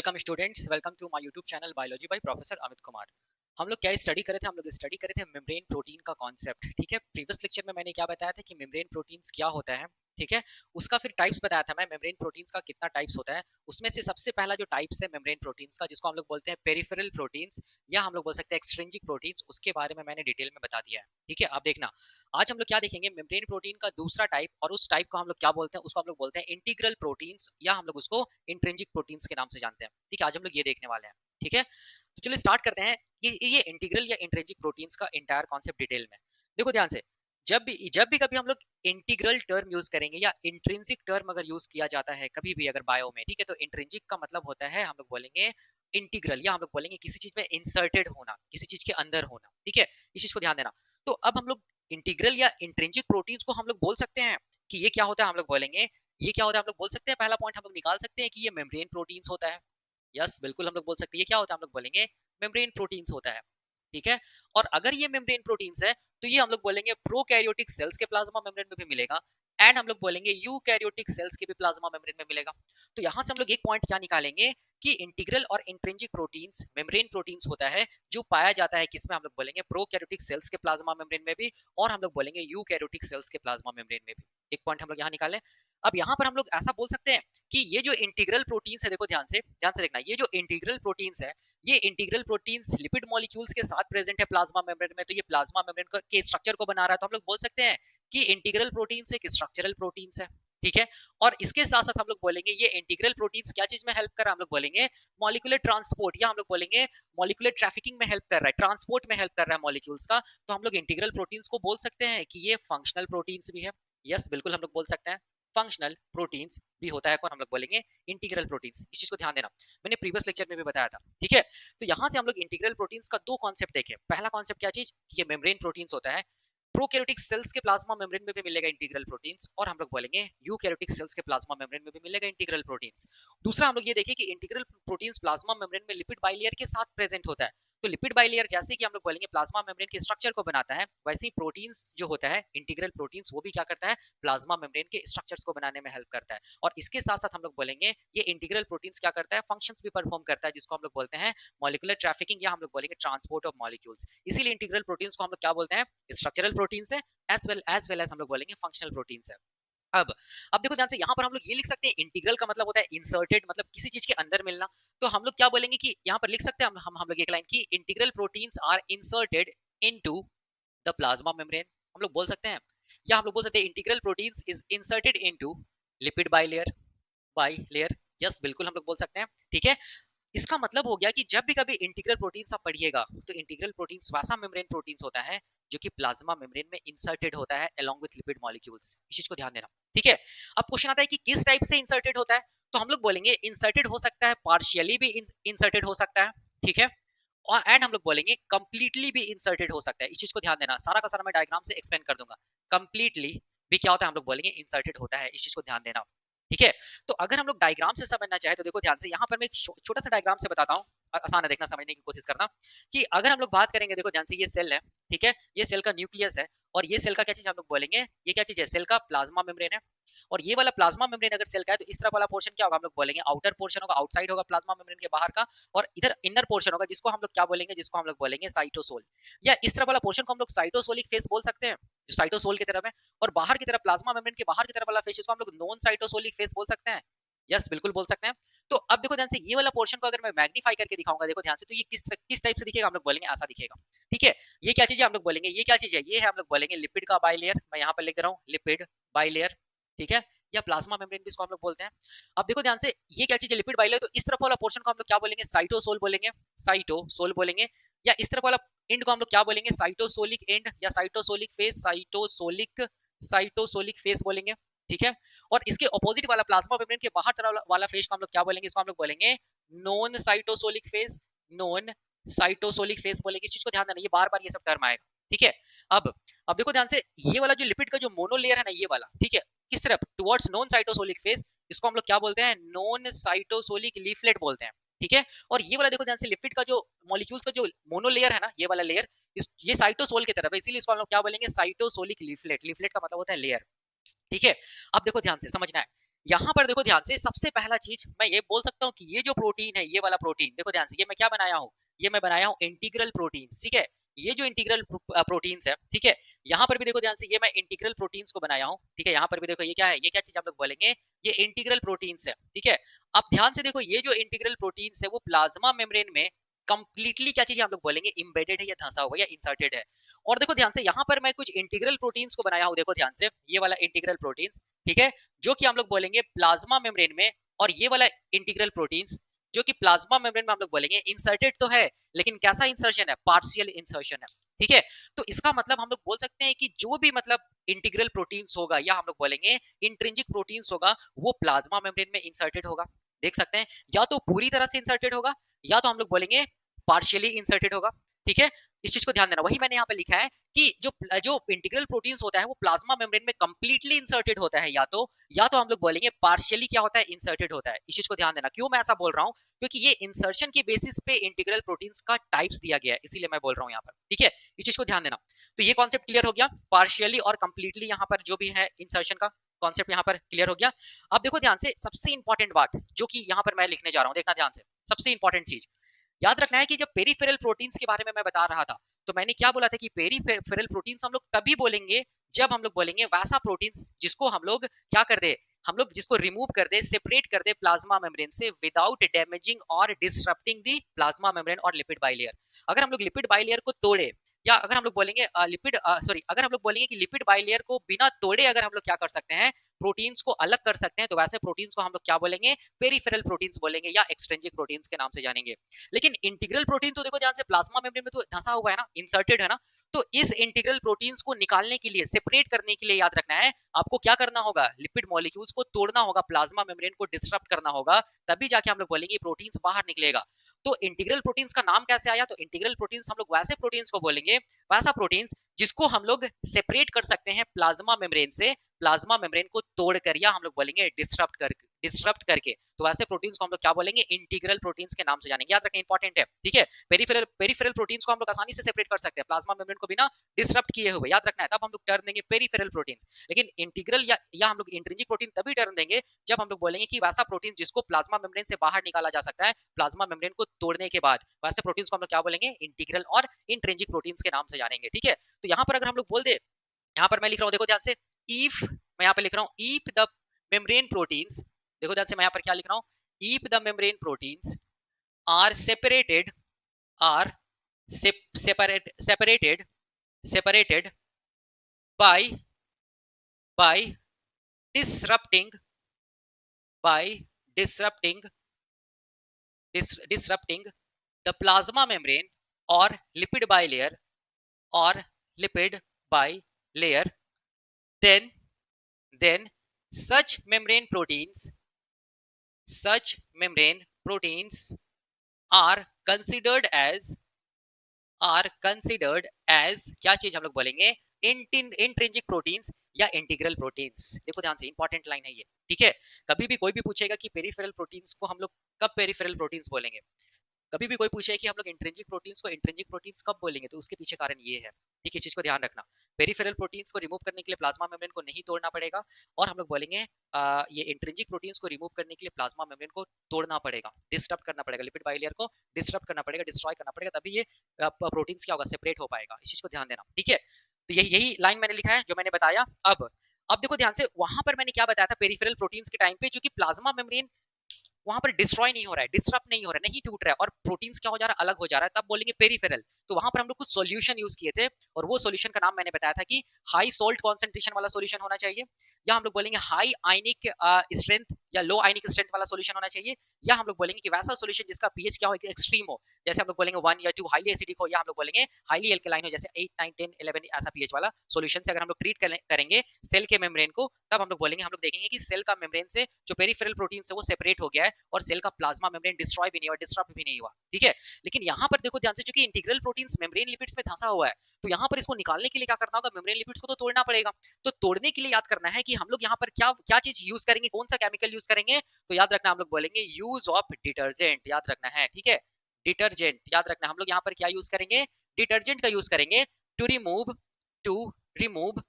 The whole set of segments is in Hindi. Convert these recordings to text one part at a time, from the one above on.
Welcome students, welcome to my YouTube channel biology by professor Amit Kumar. हम लोग क्या स्टडी कर रहे थे? हम लोग स्टडी कर रहे थे मेम्ब्रेन प्रोटीन का कॉन्सेप्ट। ठीक है, प्रीवियस लेक्चर में मैंने क्या बताया था कि मेम्ब्रेन प्रोटीन्स क्या होता है। ठीक है, उसका फिर टाइप्स बताया था मैं, मेम्ब्रेन प्रोटीन्स का कितना टाइप्स होता है। उसमें से सबसे पहला जो टाइप्स है मेम्ब्रेन प्रोटीन्स का, जिसको हम लोग बोलते हैं पेरिफेरल प्रोटीन्स या हम लोग बोल सकते हैं एक्सट्रिंसिक प्रोटीन्स, उसके बारे में मैंने डिटेल में बता दिया है। ठीक है, आप देखना आज हम लोग क्या देखेंगे, मेम्ब्रेन प्रोटीन का दूसरा टाइप, और उस टाइप को हम लोग क्या बोलते हैं, उसको हम लोग बोलते हैं इंटीग्रल प्रोटीन्स या हम लोग उसको इंट्रिंसिक प्रोटीन्स के नाम से जानते हैं। ठीक है, आज हम लोग ये देखने वाले हैं। ठीक है, तो चलिए स्टार्ट करते हैं। ये इंटीग्रल या इंट्रिंसिक प्रोटीन्स का एंटायर कॉन्सेप्ट डिटेल में देखो ध्यान से। जब भी कभी हम लोग इंटीग्रल टर्म यूज करेंगे या इंट्रिंसिक टर्म अगर यूज किया जाता है कभी भी अगर बायो में, ठीक है, तो इंट्रिंसिक का मतलब होता है हम लोग बोलेंगे इंटीग्रल, या हम लोग बोलेंगे किसी चीज में इंसर्टेड होना, किसी चीज के अंदर होना। ठीक है, इस चीज को ध्यान देना। तो अब हम लोग इंटीग्रल या इंट्रिंसिक प्रोटीन्स को हम लोग बोल सकते हैं कि ये क्या होता है, हम लोग बोलेंगे ये क्या होता है। हम लोग बोल सकते हैं, पहला पॉइंट हम लोग निकाल सकते हैं कि ये मेम्ब्रेन प्रोटीन्स होता है। यस, बिल्कुल हम लोग बोल सकते हैं ये क्या होता है, हम लोग बोलेंगे मेम्ब्रेन प्रोटीन्स होता है। ठीक है, और अगर ये मेम्ब्रेन प्रोटीन्स है तो ये हम लोग बोलेंगे प्रोकैरियोटिक सेल्स के प्लाज्मा मेम्ब्रेन में भी मिलेगा, एंड हम लोग बोलेंगे यूकैरियोटिक सेल्स के भी प्लाज्मा मेम्ब्रेन में मिलेगा। तो यहां से हम लोग एक पॉइंट क्या निकालेंगे कि इंटीग्रल और इंट्रिंसिक प्रोटीन्स मेम्ब्रेन प्रोटीन्स होता है जो पाया जाता है किसमें, हम लोग बोलेंगे प्रोकैरियोटिक सेल्स के प्लाज्मा मेम्ब्रेन में भी, और हम लोग बोलेंगे यूकैरियोटिक सेल्स के प्लाज्मा मेम्ब्रेन में भी। एक पॉइंट हम लोग यहाँ निकालें। अब यहाँ पर हम लोग ऐसा बोल सकते हैं कि ये जो इंटीग्रल प्रोटीन्स है, देखो ध्यान से देखना, ये जो इंटीग्रल प्रोटीन्स है, ये इंटीग्रल प्रोटीन्स लिपिड मॉलिक्यूल्स के साथ प्रेजेंट है प्लाज्मा मेम्ब्रेन में। तो ये प्लाज्मा मेम्ब्रेन के स्ट्रक्चर को बना रहा है, तो हम लोग बोल सकते हैं कि इंटीग्रल प्रोटीन्स एक स्ट्रक्चरल प्रोटीन्स है। ठीक है, और इसके साथ साथ हम लोग बोलेंगे ये इंटीग्रल प्रोटीन्स क्या चीज में हेल्प कर रहा है, हम लोग बोलेंगे मॉलिक्यूलर ट्रांसपोर्ट, या हम लोग बोलेंगे मॉलिक्यूलर ट्रैफिकिंग में हेल्प कर रहा है, ट्रांसपोर्ट में हेल्प कर रहा है मॉलिक्यूल्स का। तो हम लोग इंटीग्रल प्रोटीन्स को बोल सकते हैं कि ये फंक्शनल प्रोटीन्स भी है। यस, बिल्कुल हम लोग बोल सकते हैं फंक्शनल प्रोटीन्स भी होता है, कौन, हम लोग बोलेंगे इंटीग्रल प्रोटीन्स। इस चीज को ध्यान देना, मैंने प्रीवियस लेक्चर में भी बताया था। ठीक है, तो यहां से हम लोग इंटीग्रल प्रोटीन्स का दो कॉन्सेप्ट देखे। पहला कॉन्सेप्ट क्या चीज, ये मेम्ब्रेन प्रोटीन्स होता है, प्रोकैरियोटिक सेल्स के प्लाज्मा मेम्ब्रेन में भी मिलेगा इंटीग्रल प्रोटीन्स, और हम लोग बोलेंगे यूकैरियोटिक सेल्स के प्लाज्मा मेम्ब्रेन में भी मिलेगा इंटीग्रल प्रोटीन्स। दूसरा हम लोग ये देखिए कि इंटीग्रल प्रोटीन्स प्लाज्मा मेम्ब्रेन में लिपिड बाइलेयर के साथ प्रेजेंट होता है। तो लिपिड बाइलेयर जैसे कि हम लोग बोलेंगे प्लाज्मा मेम्ब्रेन के स्ट्रक्चर को बनाता है, वैसे ही प्रोटीन्स जो होता है इंटीग्रल प्रोटीन्स वो भी क्या करता है, प्लाज्मा मेम्ब्रेन के स्ट्रक्चर्स को बनाने में हेल्प करता है। और इसके साथ साथ हम लोग बोलेंगे ये इंटीग्रल प्रोटीन्स क्या करता है, फंक्शंस भी परफॉर्म करता है, जिसको हम लोग बोलते हैं मॉलिक्यूलर ट्रैफिकिंग, या हम लोग बोलेंगे ट्रांसपोर्ट ऑफ मॉलिक्यूल्स। इसीलिए इंटीग्रल प्रोटीन्स को हम लोग क्या बोलते हैं, स्ट्रक्चरल प्रोटीन्स है, एज वेल एज हम लोग बोलेंगे फंक्शनल प्रोटीन्स है। अब अब देखो ध्यान से, यहाँ पर हम लोग ये लिख सकते हैं इंटीग्रल का मतलब होता है इंसर्टेड, मतलब किसी चीज के अंदर मिलना। तो हम लोग क्या बोलेंगे कि यहाँ पर लिख सकते हैं हम लोग एक लाइन की, integral proteins are inserted into the plasma membrane, हम लोग बोल सकते हैं। या हम लोग बोल सकते हैं integral proteins is inserted into lipid by layer. Yes, बिल्कुल हम लोग बोल सकते हैं। ठीक है, इसका मतलब हो गया कि जब भी कभी इंटीग्रल प्रोटीन्स आप पढ़िएगा तो इंटीग्रल प्रोटीन्स वैसा मेम्ब्रेन प्रोटीन्स होता है जो कि प्लाज्मा मेम्ब्रेन में इंसर्टेड होता है अलोंग विथ लिपिड मॉलिक्यूल्स। इस चीज को ध्यान देना। ठीक है, अब क्वेश्चन आता है कि किस टाइप से इंसर्टेड होता है, तो हम लोग बोलेंगे इंसर्टेड हो सकता है, पार्शियली भी इंसर्टेड हो सकता है। ठीक है, और एंड हम लोग बोलेंगे कंप्लीटली भी इंसर्टेड हो सकता है। इस चीज को ध्यान देना, सारा का सारा मैं डायग्राम से एक्सप्लेन कर दूंगा। कंप्लीटली भी क्या होता है, हम लोग बोलेंगे इंसर्टेड होता है। इस चीज को ध्यान देना। ठीक है, तो अगर हम लोग डायग्राम से समझना चाहे तो देखो ध्यान से, यहाँ पर मैं एक छोटा सा डायग्राम से बताता हूँ, आसान है देखना, समझने की कोशिश करना। कि अगर हम लोग बात करेंगे, देखो ध्यान से, ये सेल है। ठीक है, ये सेल का न्यूक्लियस है, और ये सेल का क्या चीज हम लोग बोलेंगे, ये क्या चीज है, सेल का प्लाज्मा मेम्ब्रेन है। और ये वाला प्लाज्मा मेम्ब्रेन अगर सेल का है तो इस तरफ वाला पोर्शन क्या होगा, हम लोग बोलेंगे आउटर पोर्शन होगा, आउटसाइड होगा प्लाज्मा मेम्ब्रेन के बाहर का। और इधर इनर पोर्शन होगा, जिसको हम लोग क्या बोलेंगे, जिसको हम लोग बोलेंगे साइटोसोल। या इस तरफ वाला पोर्शन को हम लोग साइटोसोलिक फेस बोल सकते हैं, जो साइटोसोल की तरफ है। और बाहर की तरफ प्लाज्मा मेम्ब्रेन के बाहर की तरफ वाला फेस, इसको हम लोग नॉन साइटोसोलिक फेस बोल सकते हैं। यस, बिल्कुल बोल सकते हैं। तो अब देखो ध्यान से, ये वाला पोर्शन को अगर मैं मैग्नीफाई करके दिखाऊंगा, देखो ध्यान से, तो ये किस टाइप से दिखेगा, हम लोग बोलेंगे ऐसा दिखेगा। ठीक है, ये क्या चीज है, हम लोग बोलेंगे ये क्या चीज है, ये है हम लोग बोलेंगे लिपिड का बाइलेयर। मैं यहाँ पर लिख रहा हूँ लिपिड बाइलेयर। ठीक है, या प्लाज्मा मेम्ब्रेन भी इसको हम लोग बोलते हैं। अब देखो ध्यान से, ये क्या चीज है, लिपिड बाइलेयर। तो इस तरफ वाला पोर्शन को हम लोग क्या बोलेंगे, साइटोसोल बोलेंगे, साइटोसोल बोलेंगे। या इस तरफ वाला एंड को हम लोग क्या बोलेंगे, साइटोसोलिक एंड या साइटोसोलिक फेस, साइटोसोलिक फेस बोलेंगे। ठीक है, और इसके ऑपोजिट वाला प्लाज्मा मेम्ब्रेन के बाहर तरफ वाला फेस को हम लोग क्या बोलेंगे, इसको हम लोग बोलेंगे non cytosolic face, non cytosolic face बोलेंगे। इस चीज को ध्यान देना, ये बार बार ये सब टर्म आएगा। ठीक है, अब देखो ध्यान से, ये वाला जो लिपिड का जो मोनोलेयर है ना, ये वाला, ठीक है, किस तरफ, टुवर्ड्स नॉन साइटोसोलिक फेस, इसको हम लोग क्या बोलते हैं, नॉन साइटोसोलिक लीफलेट बोलते हैं। ठीक है, और ये वाला देखो ध्यान से, लिपिड का जो मॉलिक्यूल्स का जो मोनोलेयर है ना, ये वाला लेयर, ये साइटोसोल की तरफ है, इसीलिए इसको हम लोग क्या बोलेंगे, साइटोसोलिक लीफलेट। लीफलेट का मतलब होता है लेयर। ठीक है, अब देखो ध्यान से समझना है, यहाँ पर देखो ध्यान से, सबसे पहला चीज मैं ये बोल सकता हूँ कि ये जो प्रोटीन है, ये वाला प्रोटीन देखो ध्यान से, ये मैं क्या बनाया हूँ, ये मैं बनाया हूँ इंटीग्रल प्रोटीन्स, ठीक है। ये जो इंटीग्रल प्रोटीन्स है, ठीक है, यहाँ पर भी देखो ध्यान से, ये मैं इंटीग्रल प्रोटीन्स को बनाया हूँ, ठीक है। यहाँ पर भी देखो ये क्या है, ये क्या चीज आप लोग बोलेंगे, ये इंटीग्रल प्रोटीन्स है, ठीक है। अब ध्यान से देखो, ये जो इंटीग्रल प्रोटीन्स है वो प्लाज्मा मेम्ब्रेन में कंप्लीटली क्या चीज आप लोग बोलेंगे, इम्बेडेड है या धंसा हुआ या इंसर्टेड है। और देखो ध्यान से, यहाँ पर मैं कुछ इंटीग्रल प्रोटीन्स को बनाया हूँ, देखो ध्यान से, ये वाला इंटीग्रल प्रोटीन्स, ठीक है, जो कि हम लोग बोलेंगे प्लाज्मा मेम्ब्रेन में, और ये वाला इंटीग्रल प्रोटीन्स जो कि प्लाज्मा मेम्ब्रेन में हम लोग बोलेंगे इंसर्टेड तो है, लेकिन कैसा इंसर्शन है, पार्शियल इंसर्शन है, ठीक है। तो इसका मतलब हम लोग बोल सकते हैं कि जो भी मतलब इंटीग्रल प्रोटीन्स होगा, या हम लोग बोलेंगे इंट्रिंसिक प्रोटीन्स होगा, वो प्लाज्मा मेम्ब्रेन में इंसर्टेड होगा, देख सकते हैं, या तो पूरी तरह से इंसर्टेड होगा, या तो हम लोग बोलेंगे पार्शियली इंसर्टेड होगा, ठीक है। इस चीज को ध्यान देना, वही मैंने यहाँ पे लिखा है कि जो इंटीग्रल प्रोटीन्स होता है वो प्लाज्मा मेम्ब्रेन में कंप्लीटली इंसर्टेड होता है, या तो हम लोग बोलेंगे पार्शियली क्या होता है, इंसर्टेड होता है। इस चीज को ध्यान देना, क्यों मैं ऐसा बोल रहा हूँ, क्योंकि ये इंसर्शन के बेसिस पे इंटीग्रल प्रोटीन्स का टाइप्स दिया गया है, इसीलिए मैं बोल रहा हूँ यहाँ पर, ठीक है। इस चीज को ध्यान देना। तो ये कॉन्सेप्ट क्लियर हो गया, पार्शियली और कंप्लीटली यहाँ पर जो भी है इंसर्शन का कॉन्सेप्ट यहाँ पर क्लियर हो गया। अब देखो ध्यान से, सबसे इंपॉर्टेंट बात जो कि यहाँ पर मैं लिखने जा रहा हूँ, देखना ध्यान से, सबसे इंपॉर्टेंट चीज याद रखना है कि जब पेरिफेरल प्रोटीन्स के बारे में मैं बता रहा था, तो मैंने क्या बोला था कि पेरिफेरल प्रोटीन्स हम लोग तभी बोलेंगे जब हम लोग बोलेंगे वैसा प्रोटीन्स जिसको हम लोग क्या कर दे, हम लोग जिसको रिमूव कर दे, सेपरेट कर दे प्लाज्मा मेम्ब्रेन से विदाउट डैमेजिंग और डिसरप्टिंग दी प्लाज्मा मेम्ब्रेन और लिपिड बाइलेयर। अगर हम लोग लिपिड बाइलेयर को तोड़े, या अगर हम लोग बोलेंगे अगर हम लोग बोलेंगे कि लिपिड बाइलेयर को बिना तोड़े अगर हम लोग क्या कर सकते हैं, प्रोटीन्स को अलग कर सकते हैं, तो वैसे प्रोटीन्स को हम लोग क्या बोलेंगे, पेरिफेरल प्रोटीन्स बोलेंगे, या एक्सट्रिंसिक प्रोटीन्स के नाम से जानेंगे। लेकिन इंटीग्रल प्रोटीन तो देखो ध्यान से, प्लाज्मा मेम्ब्रेन में तो धंसा हुआ है ना, इंसर्टेड है ना। तो इस इंटीग्रल प्रोटीन्स को निकालने के लिए, सेपरेट करने के लिए याद रखना है आपको क्या करना होगा, लिपिड मॉलिक्यूल्स को तोड़ना होगा, प्लाज्मा मेम्ब्रेन को डिसरप्ट करना होगा, तभी जाके हम लोग बोलेंगे प्रोटीन्स बाहर निकलेगा। तो इंटीग्रल प्रोटीन्स का नाम कैसे आया, तो इंटीग्रल प्रोटीन्स हम लोग वैसे प्रोटीन्स को बोलेंगे, वैसा प्रोटीन्स जिसको हम लोग सेपरेट कर सकते हैं प्लाज्मा मेम्ब्रेन से, प्लाज्मा मेम्ब्रेन को तोड़कर, या हम लोग बोलेंगे डिसरप्ट करके, तो वैसे प्रोटीन्स को हम लोग क्या बोलेंगे, इंटीग्रल प्रोटीन्स के नाम से जानेंगे, याद रखना इंपॉर्टेंट है, ठीक है। पेरिफेरल प्रोटीन्स को हम लोग आसानी से सेपरेट कर सकते हैं प्लाज्मा मेम्ब्रेन को बिना डिसरप्ट किए हुए, याद रखना है, तब हम लोग टर्न देंगे पेरिफेरल प्रोटीन्स। लेकिन इंटीग्रल या हम लोग इंट्रिंसिक प्रोटीन तभी टर्न देंगे जब हम लोग बोलेंगे कि वैसा प्रोटीन जिसको प्लाज्मा मेम्ब्रेन से बाहर निकाला जा सकता है प्लाज्मा मेम्ब्रेन को तोड़ने के बाद, वैसे प्रोटीन्स को हम लोग क्या बोलेंगे, इंटीग्रल और इंट्रिंसिक प्रोटीन्स के नाम से जानेंगे, ठीक है। तो यहाँ पर अगर हम लोग बोल दे, यहाँ पर मैं लिख रहा हूँ, देखो ध्यान से, इफ मैं यहाँ पे लिख रहा हूँ, इफ द मेम्ब्रेन प्रोटीन्स, देखो ध्यान से मैं यहाँ पर क्या लिख रहा हूँ, if the membrane proteins are separated, are separated by by disrupting by disrupting disrupting the plasma membrane or lipid bilayer or lipid bilayer, then then such membrane proteins such membrane proteins are considered as क्या चीज हम लोग बोलेंगे, इंट्रिंसिक प्रोटीन्स या इंटीग्रल प्रोटीन्स। देखो ध्यान से, इंपॉर्टेंट लाइन है ये, ठीक है। कभी भी कोई भी पूछेगा कि पेरिफेरल प्रोटीन्स को हम लोग कब पेरिफेरल प्रोटीन्स बोलेंगे, कभी भी कोई पूछे कि हम लोग इंट्रिंसिक प्रोटीन्स को इंट्रिंसिक प्रोटीन्स कब बोलेंगे, तो उसके पीछे कारण ये है, ठीक है। इस चीज को ध्यान रखना, पेरिफेरल प्रोटीन्स को रिमूव करने के लिए प्लाज्मा मेम्ब्रेन को नहीं तोड़ना पड़ेगा, और हम लोग बोलेंगे ये इंट्रिंसिक प्रोटीन्स को रिमूव करने के लिए प्लाज्मा मेम्ब्रेन को तोड़ना पड़ेगा, डिस्टर्ब करना पड़ेगा, लिपिड बाइलेयर को डिस्टर्ब करना पड़ेगा, डिस्ट्रॉय करना पड़ेगा, तभी ये प्रोटीन्स क्या होगा, सेपरेट हो पाएगा। इस चीज को ध्यान देना, ठीक है। तो यही लाइन मैंने लिखा है जो मैंने बताया। अब देखो ध्यान से, वहां पर मैंने क्या बताया था, पेरिफेरल प्रोटीन्स के टाइम पे जो कि प्लाज्मा मेम्ब्रेन वहां पर डिस्ट्रॉय नहीं हो रहा है, डिस्टर्ब नहीं हो रहा है, नहीं टूट रहा है, और प्रोटीन्स क्या हो जा रहा है, अलग हो जा रहा है, तब बोलेंगे पेरिफेरल। तो वहां पर हम लोग कुछ सॉल्यूशन यूज किए थे, और वो सॉल्यूशन का नाम मैंने बताया था कि हाई सोल्ट कॉन्सेंट्रेशन वाला सॉल्यूशन होना चाहिए, या हम लोग बोलेंगे हाई आयनिक स्ट्रेंथ या लो आयनिक स्ट्रेंथ वाला सॉल्यूशन होना चाहिए, या हम लोग बोलेंगे कि वैसा सॉल्यूशन जिसका पीएच क्या हो, एक्सट्रीम हो, जैसे हम लोग बोलेंगे 1 या 2 हाईली एसिडिक हो, या हम लोग बोलेंगे हाईली एल्कलाइन हो, जैसे 8 9 10 11 ऐसा पीएच वाला सॉल्यूशन से अगर हम लोग ट्रीट करेंगे सेल के मेम्ब्रेन को, तब हम लोग बोलेंगे, हम लोग देखेंगे कि सेल का मेम्ब्रेन से जो पेरिफेरल प्रोटीन से वो सेपरेट हो गया है, और सेल का प्लाज्मा मेम्ब्रेन डिस्ट्रॉय भी नहीं हुआ, डिस्टर्ब भी नहीं हुआ, ठीक है। लेकिन यहाँ पर देखो ध्यान से, चूंकि इंटीग्रल प्रोटीन्स मेम्ब्रेन लिपिड्स में धंसा हुआ है, तो यहाँ पर इसको निकालने के लिए क्या करना होगा, मेम्ब्रेन लिपिड्स को तो तोड़ना पड़ेगा। तो तोड़ने के लिए याद करना है कि हम लोग यहाँ पर क्या क्या चीज यूज करेंगे, कौन सा केमिकल यूज करेंगे, तो याद रखना हम लोग बोलेंगे यूज ऑफ डिटर्जेंट, याद रखना है, ठीक है। डिटर्जेंट याद रखना, हम लोग यहाँ पर क्या यूज करेंगे, डिटर्जेंट का यूज करेंगे टू रिमूव टू रिमूव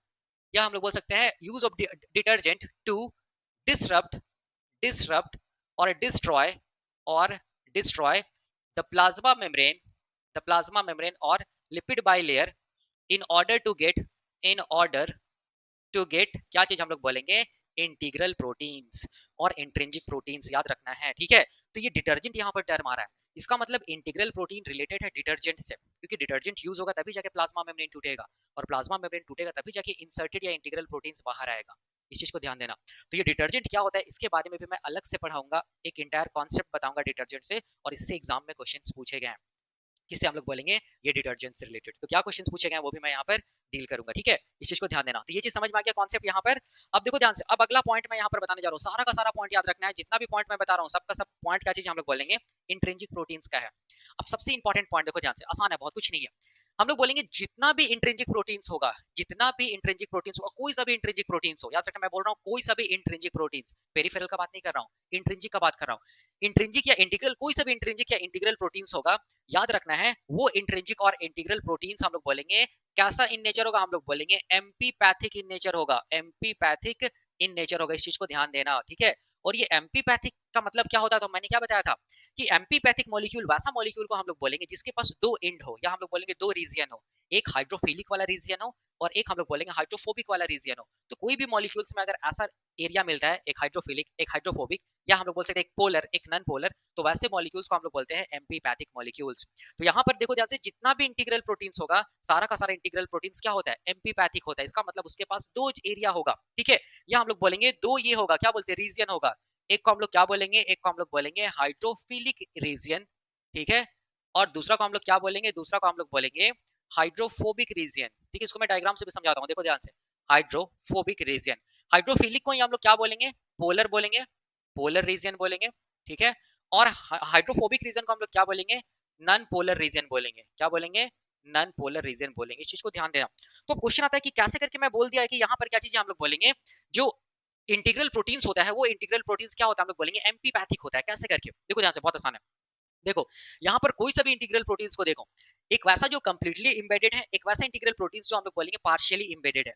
या हम लोग बोल सकते हैं use of detergent to disrupt disrupt or destroy the plasma membrane or lipid bilayer in order to get क्या चीज हम लोग बोलेंगे, इंटीग्रल प्रोटीन्स और इंट्रिंसिक प्रोटीन्स याद रखना है, ठीक है। तो ये डिटर्जेंट यहाँ पर टर्म आ रहा है, इसका मतलब इंटीग्रल प्रोटीन रिलेटेड है डिटर्जेंट से, क्योंकि डिटर्जेंट यूज होगा तभी जाके प्लाज्मा मेम्ब्रेन टूटेगा, और प्लाज्मा मेम्ब्रेन टूटेगा तभी जाके इंसर्टेड या इंटीग्रल प्रोटीन्स बाहर आएगा। इस चीज को ध्यान देना। तो ये डिटर्जेंट क्या होता है इसके बारे में भी मैं अलग से पढ़ाऊंगा, एक इंटायर कॉन्सेप्ट बताऊंगा डिटर्जेंट से, और इससे एग्जाम में क्वेश्चंस पूछे गए हैं, किससे हम लोग बोलेंगे, ये डिटर्जेंट से रिलेटेड। तो क्या क्वेश्चंस पूछे गए हैं वो भी मैं यहाँ पर डील करूंगा, ठीक है। इस चीज को ध्यान देना। तो ये चीज समझ में आ गया कॉन्सेप्ट यहाँ पर। अब देखो ध्यान से, अब अगला पॉइंट मैं यहाँ पर बताने जा रहा हूँ, सारा का सारा पॉइंट याद रखना है, जितना भी पॉइंट मैं बता रहा हूँ सबका सब पॉइंट क्या चीज हम लोग बोलेंगे, इंट्रिंसिक प्रोटीन्स का है। अब सबसे इंपॉर्टेंट पॉइंट देखो ध्यान से, आसान है, बहुत कुछ नहीं है। हम लोग बोलेंगे जितना भी इंट्रिंसिक प्रोटीन्स होगा, जितना भी इंट्रिंसिक प्रोटीन्स होगा, कोई सा भी इंट्रिंसिक प्रोटीन्स हो, याद रखना मैं बोल रहा हूँ कोई सा भी इंट्रिंसिक प्रोटीन्स, पेरिफेरल का बात नहीं कर रहा हूँ, इंट्रिंसिक का बात कर रहा हूँ। इंट्रिंसिक या इंटीग्रल, कोई सा भी इंट्रिंसिक या इंटीग्रल प्रोटीन्स होगा, याद रखना है वो इंट्रिंसिक और इंटीग्रल प्रोटीन्स हम लोग बोलेंगे कैसा इन नेचर होगा, हम लोग बोलेंगे एम्पीपैथिक इन नेचर होगा, एम्पीपैथिक इन नेचर होगा। इस चीज को ध्यान देना, ठीक है। और ये एम्पीपैथिक का मतलब क्या होता है, तो मैंने क्या बताया था कि एम्पीपैथिक मॉलिक्यूल वैसा मॉलिक्यूल को हम लोग बोलेंगे जिसके पास दो एंड हो, या हम लोग बोलेंगे दो रीजन हो, एक हाइड्रोफिलिक वाला रीजन हो और एक हम लोग बोलेंगे हाइड्रोफोबिक वाला रीजन हो। तो कोई भी मॉलिक्यूल्स में अगर ऐसा एरिया मिलता है, एक हाइड्रोफिलिक एक हाइड्रोफोबिक, या हम लोग बोल सकते हैं एक पोलर एक नॉन पोलर, तो वैसे मॉलिक्यूल्स को हम लोग बोलते हैं एम्पीपैथिक मॉलिक्यूल्स। तो यहाँ पर देखो ध्यान से, जितना भी इंटीग्रल प्रोटीन्स होगा, सारा का सारा इंटीग्रल प्रोटीन्स क्या होता है, एम्पीपैथिक होता है। इसका मतलब उसके पास दो एरिया होगा, ठीक है। या हम लोग बोलेंगे दो ये होगा, क्या बोलते हैं, रीजन होगा। एक को हम लोग क्या बोलेंगे, एक को हम लोग बोलेंगे हाइड्रोफिलिक रीजन, ठीक है। और दूसरा को हम लोग क्या बोलेंगे, दूसरा को हम लोग बोलेंगे हाइड्रोफोबिक रीजन, ठीक है। इसको मैं डायग्राम से भी समझाता हूँ, देखो ध्यान से, हाइड्रोफोबिक रीजन। हाइड्रोफिलिक को हम लोग क्या बोलेंगे, पोलर बोलेंगे, पोलर रीजन बोलेंगे, ठीक है। और हाइड्रोफोबिक रीजन को हम लोग क्या बोलेंगे, नॉन पोलर रीजन बोलेंगे, क्या बोलेंगे, नॉन पोलर रीजन बोलेंगे। इस चीज को ध्यान देना। तो क्वेश्चन आता है कि कैसे करके मैं बोल दिया है कि यहाँ पर क्या चीजें हम लोग बोलेंगे, जो इंटीग्रल प्रोटीन्स होता है वो इंटीग्रल प्रोटीन्स क्या होता है, हम लोग बोलेंगे एम्पीपैथिक होता है। कैसे करके देखो ध्यान से, बहुत आसान है। देखो यहाँ पर कोई सा भी इंटीग्रल प्रोटीन्स को देखो, एक वैसा जो कंप्लीटली इम्बेडेड है, एक वैसा इंटीग्रल प्रोटीन्स जो हम लोग बोलेंगे पार्शियली इम्बेडेड है।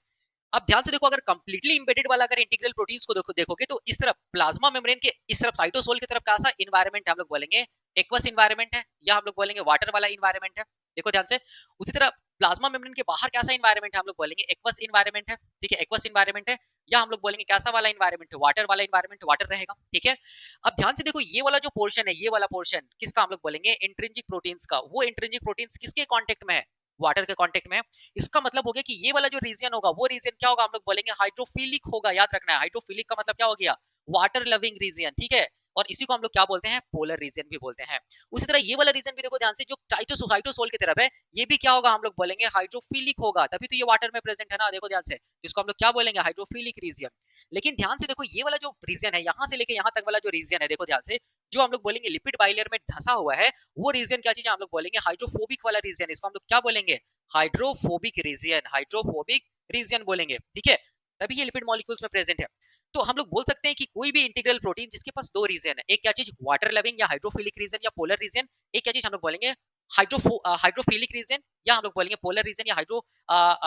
अब ध्यान से देखो, अगर कंप्लीटली इंबेडेड वाला अगर इंटीग्रल प्रोटीन्स को देखोगे तो इस तरफ प्लाज्मा मेम्ब्रेन के इस तरफ साइटोसोल की तरफ कैसा इन्वायरमेंट है, हम लोग बोलेंगे एक्वस इन्वायरमेंट है, या हम लोग बोलेंगे वाटर वाला इन्वायरमेंट है। देखो ध्यान से, उसी तरह प्लाज्मा मेम्ब्रेन के बाहर कैसा इन्वायरमेंट है, हम लोग बोलेंगे एक्वस इन्वायरमेंट है, ठीक है, एक्वस इन्वायरमेंट है। या हम लोग बोलेंगे कैसा वाला इन्वायरमेंट है, वाटर वाला इन्वायरमेंट, वाटर रहेगा, ठीक है। अब ध्यान से देखो, ये वाला जो पोर्शन है, ये वाला पोर्शन किसका, हम लोग बोलेंगे इंट्रिंसिक प्रोटीन्स का। वो इंट्रिंसिक प्रोटीन्स किसके कांटेक्ट में है, वाटर के कांटेक्ट में है। इसका मतलब हो गया कि ये वाला जो रीजन होगा, वो रीजन क्या होगा, हम लोग बोलेंगे हाइड्रोफिलिक होगा। याद रखना है, हाइड्रोफिलिक का मतलब क्या हो गया, वाटर लविंग रीजन, ठीक है। और इसी को हम लोग क्या बोलते हैं, पोलर रीजन भी बोलते हैं। उसी तरह ये वाला रीजन भी देखो ध्यान से, जो हाइड्रोसोल की तरफ है, ये भी क्या होगा, हम लोग बोलेंगे हाइड्रोफिलिक होगा, तभी तो ये वाटर में प्रेजेंट है ना। देखो ध्यान से, इसको हम लोग क्या बोलेंगे, हाइड्रोफिलिक रीजन। लेकिन ध्यान से देखो, ये वाला जो रीजन है, यहाँ से लेके यहाँ तक वाला जो रीजन है, देखो ध्यान से, जो हम लोग बोलेंगे लिपिड बाइलेयर में धंसा हुआ है, वो रीजन क्या चीज है, हम लोग बोलेंगे हाइड्रोफोबिक वाला रीजन। इसको हम लोग क्या बोलेंगे, हाइड्रोफोबिक रीजन, हाइड्रोफोबिक रीजन बोलेंगे, ठीक है। तभी ये लिपिड मॉलिक्यूल्स में प्रेजेंट है। तो हम लोग बोल सकते हैं कि कोई भी इंटीग्रल प्रोटीन जिसके पास दो रीजन है, एक क्या चीज वाटर लविंग या हाइड्रोफिलिक रीजन या पोलर रीजन, एक क्या चीज हम लोग बोलेंगे हाइड्रोफिलिक रीजन, या हम लोग बोलेंगे पोलर रीजन या हाइड्रो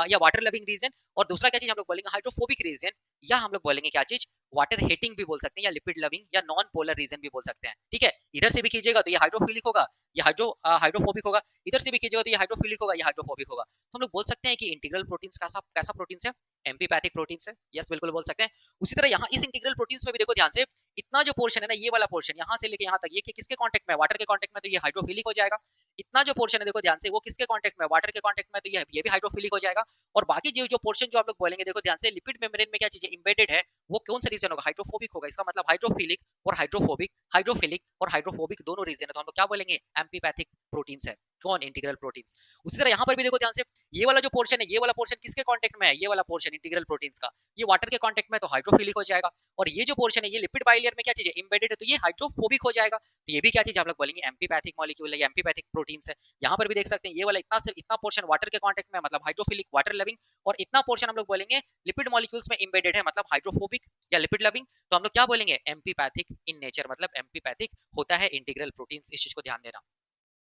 या वाटर लविंग रीजन। और दूसरा क्या चीज हम लोग बोलेंगे हाइड्रोफोबिक रीजन, या हम लोग बोलेंगे क्या चीज, वाटर हेटिंग भी बोल सकते हैं, या लिपिड लविंग या नॉन पोलर रीजन भी बोल सकते हैं, ठीक है। इधर से भी कीजिएगा तो ये हाइड्रोफिलिक होगा, ये हाइड्रोफोबिक होगा, इधर से भी कीजिएगा तो ये हाइड्रोफिलिक होगा, ये हाइड्रोफोबिक होगा। तो हम लोग बोल सकते हैं कि इंटीग्रल प्रोटीन्स कैसा कैसा प्रोटीन्स है, एम्पीपैथिक प्रोटीन्स है। यस, बिल्कुल बोल सकते हैं। उसी तरह यहाँ इस इंटीग्रल प्रोटीन्स में भी देखो ध्यान से, इतना जो पोर्शन है ना, ये वाला पोर्शन यहाँ से लेके यहाँ तक, ये किसके कांटेक्ट में है, वाटर के कांटेक्ट में, तो ये हाइड्रोफिलिक हो जाएगा। इतना जो पोर्शन है देखो ध्यान से, वो किसके कांटेक्ट में, वाटर के कांटेक्ट में, तो ये भी हाइड्रोफिलिक हो जाएगा। और बाकी जो पोर्शन जो हम लोग बोलेंगे, देखो ध्यान से, लिपिड मेम्ब्रेन में क्या चीज इंबेडेड है, वो कौन सा रीजन होगा, हाइड्रोफोबिक होगा। इसका मतलब हाइड्रोफिलिक और हाइड्रोफोबिक, हाइड्रोफिलिक और हाइड्रोफोबिक दोनों रीजन है, तो हम लोग क्या बोलेंगे, एम्पीपैथिक प्रोटीन्स है, कौन, इंटीग्रल प्रोटीन्स। उसी तरह यहाँ पर भी देखो ध्यान से, ये वाला जो पोर्शन है, ये वाला पोर्शन किसके कांटेक्ट में है, ये वाला पोर्शन इंटीग्रल प्रोटीन्स का, ये वाटर के कांटेक्ट में, तो हाइड्रोफिलिक हो जाएगा। और ये जो पोर्शन है, ये लिपिड बाइलेयर में क्या चीज है, इंबेडेड है, तो ये हाइड्रोफोबिक हो जाएगा। तो ये भी क्या चीज हम लोग बोलेंगे, एम्पीपैथिक मॉलिक्यूल है, एम्पीपैथिक प्रोटीन्स है। यहाँ पर भी देख सकते हैं, ये वाला इतना से इतना पोर्शन वाटर के कांटेक्ट में, मतलब हाइड्रोफिलिक, वाटर लविंग, और इतना पोर्शन हम लोग बोलेंगे लिपिड मॉलिक्यूल्स में इंबेडेड है, मतलब हाइड्रोफोबिक या लिपिड लविंग। तो हम लोग क्या बोलेंगे, एम्पीपैथिक इन नेचर, मतलब एम्पीपैथिक होता है इंटीग्रल प्रोटीन्स। इस चीज को ध्यान देना,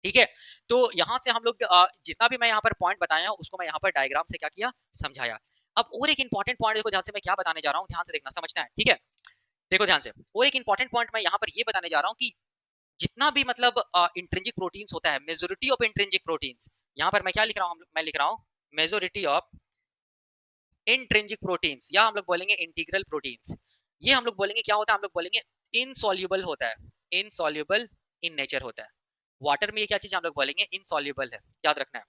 ठीक है। तो यहाँ से हम लोग जितना भी मैं यहाँ पर पॉइंट बताया उसको मैं यहाँ पर डायग्राम से क्या किया, समझाया। अब और एक इंपॉर्टेंट पॉइंट देखो ध्यान से, मैं क्या बताने जा रहा हूँ, ध्यान से देखना, समझना है, ठीक है। देखो ध्यान से, और एक इंपॉर्टेंट पॉइंट मैं यहाँ पर ये बताने जा रहा हूँ कि जितना भी मतलब इंट्रिंसिक प्रोटीन्स होता है, मेजोरिटी ऑफ इंट्रिंसिक प्रोटीन्स, यहाँ पर मैं क्या लिख रहा हूँ, मैं लिख रहा हूँ मेजोरिटी ऑफ इंट्रिंसिक प्रोटीन्स, या हम लोग बोलेंगे इंटीग्रल प्रोटीन्स, ये हम लोग बोलेंगे क्या होता है, हम लोग बोलेंगे इनसॉल्युबल होता है, इनसॉल्युबल इन नेचर होता है। वाटर में ये क्या चीज हम लोग बोलेंगे, इनसॉल्युबल है, याद रखना है,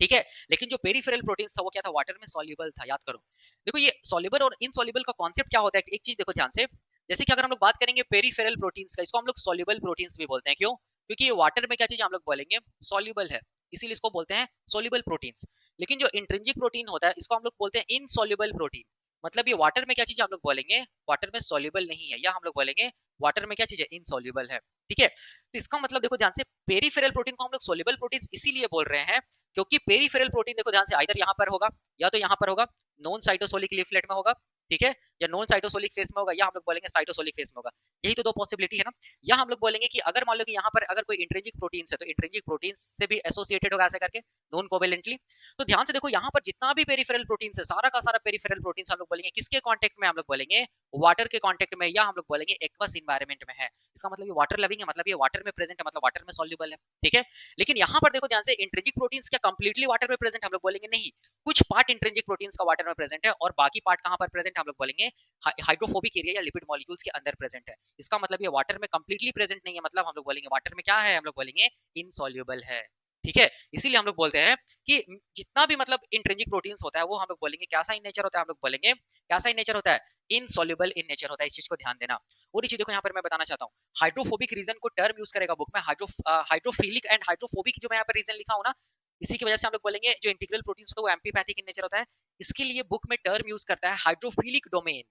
ठीक है। लेकिन जो पेरिफेरल प्रोटीन्स था वो क्या था, वाटर में सॉल्युबल था, याद करो। देखो ये सॉल्युबल और इनसॉल्युबल का कॉन्सेप्ट क्या होता है, एक चीज देखो ध्यान से, जैसे कि अगर हम लोग बात करेंगे पेरिफेरल प्रोटीन्स का, इसको हम लोग सॉल्युबल प्रोटीन्स भी बोलते हैं, क्यों, क्योंकि ये वाटर में क्या चीज हम लोग बोलेंगे, सॉल्युबल है, इसीलिए इसको बोलते हैं सॉल्युबल प्रोटीन्स। लेकिन जो इंट्रिंसिक प्रोटीन होता है इसको हम लोग बोलते हैं इनसॉल्युबल प्रोटीन, मतलब ये वाटर में क्या चीज हम लोग बोलेंगे, वाटर में सॉल्युबल नहीं है, या हम लोग बोलेंगे वाटर में क्या चीज है, इनसॉल्युबल है, ठीक है। तो इसका मतलब देखो ध्यान से, पेरिफेरल प्रोटीन को हम लोग सॉल्युबल प्रोटीन्स इसीलिए बोल रहे हैं क्योंकि पेरिफेरल प्रोटीन देखो ध्यान से आइदर यहाँ पर होगा या तो यहाँ पर होगा, नॉन साइटोसोलिक लीफलेट में होगा, ठीक है, या नॉन साइटोसोलिक फेस में होगा, या हम लोग बोलेंगे साइटोसोलिक फेस में होगा, यही तो दो पॉसिबिलिटी है ना। या हम लोग बोलेंगे कि अगर मान लो कि यहाँ पर अगर कोई इंट्रिंसिक प्रोटीन है तो इंट्रिंसिक प्रोटीन से भी एसोसिएटेड होगा ऐसे करके, नॉन कोवेलेंटली। तो ध्यान से देखो यहाँ पर जितना भी पेरिफेरल प्रोटीन है, सारा का सारा पेरिफेरल प्रोटीन हम लोग बोलेंगे किसके कॉन्टेक्ट में, हम लोग बोलेंगे वाटर के कॉन्टेक्ट में, या हम लोग बोलेंगे एक्वस इन्वायरमेंट में है। इसका मतलब ये वाटर लविंग है, मतलब ये वाटर में प्रेजेंट है, मतलब वाटर में सॉल्युबल है, ठीक है। लेकिन यहाँ पर देखो ध्यान से, इंट्रिंसिक प्रोटीन्स क्या कंप्लीटली वाटर में प्रेजेंट, हम लोग बोलेंगे नहीं, कुछ पार्ट इंट्रिंसिक प्रोटीन्स का वाटर में प्रेजेंट है और बाकी पार्ट कहाँ पर प्रेजेंट है, हम लोग बोलेंगे हाइड्रोफोबिक एरिया या लिपिड मॉलिक्यूल्स के अंदर प्रेजेंट है। इसका मतलब ये वाटर में कंप्लीटली प्रेजेंट नहीं है, मतलब हम लोग बोलेंगे वाटर में क्या है, हम लोग बोलेंगे इनसॉल्युबल है, ठीक है। इसीलिए हम लोग बोलते हैं कि जितना भी मतलब इंट्रिंसिक प्रोटीन्स होता है वो हम लोग बोलेंगे कैसा इन नेचर होता है, हम लोग बोलेंगे कैसा इन नेचर होता है, इनसॉल्युबल इन नेचर होता है। इस चीज को ध्यान देना। और ये चीज देखो यहाँ पर मैं बताना चाहता हूँ, हाइड्रोफोबिक रीजन को टर्म यूज करेगा बुक में, हाइड्रोफिलिक एंड हाइड्रोफोबिक जो मैं यहाँ पर रीजन लिखा हूँ ना, इसी की वजह से हम लोग बोलेंगे जो इंटीग्रल प्रोटीन्स होता है वो एम्फीपैथिक इन नेचर होता है। इसके लिए बुक में टर्म यूज करता है हाइड्रोफिलिक डोमेन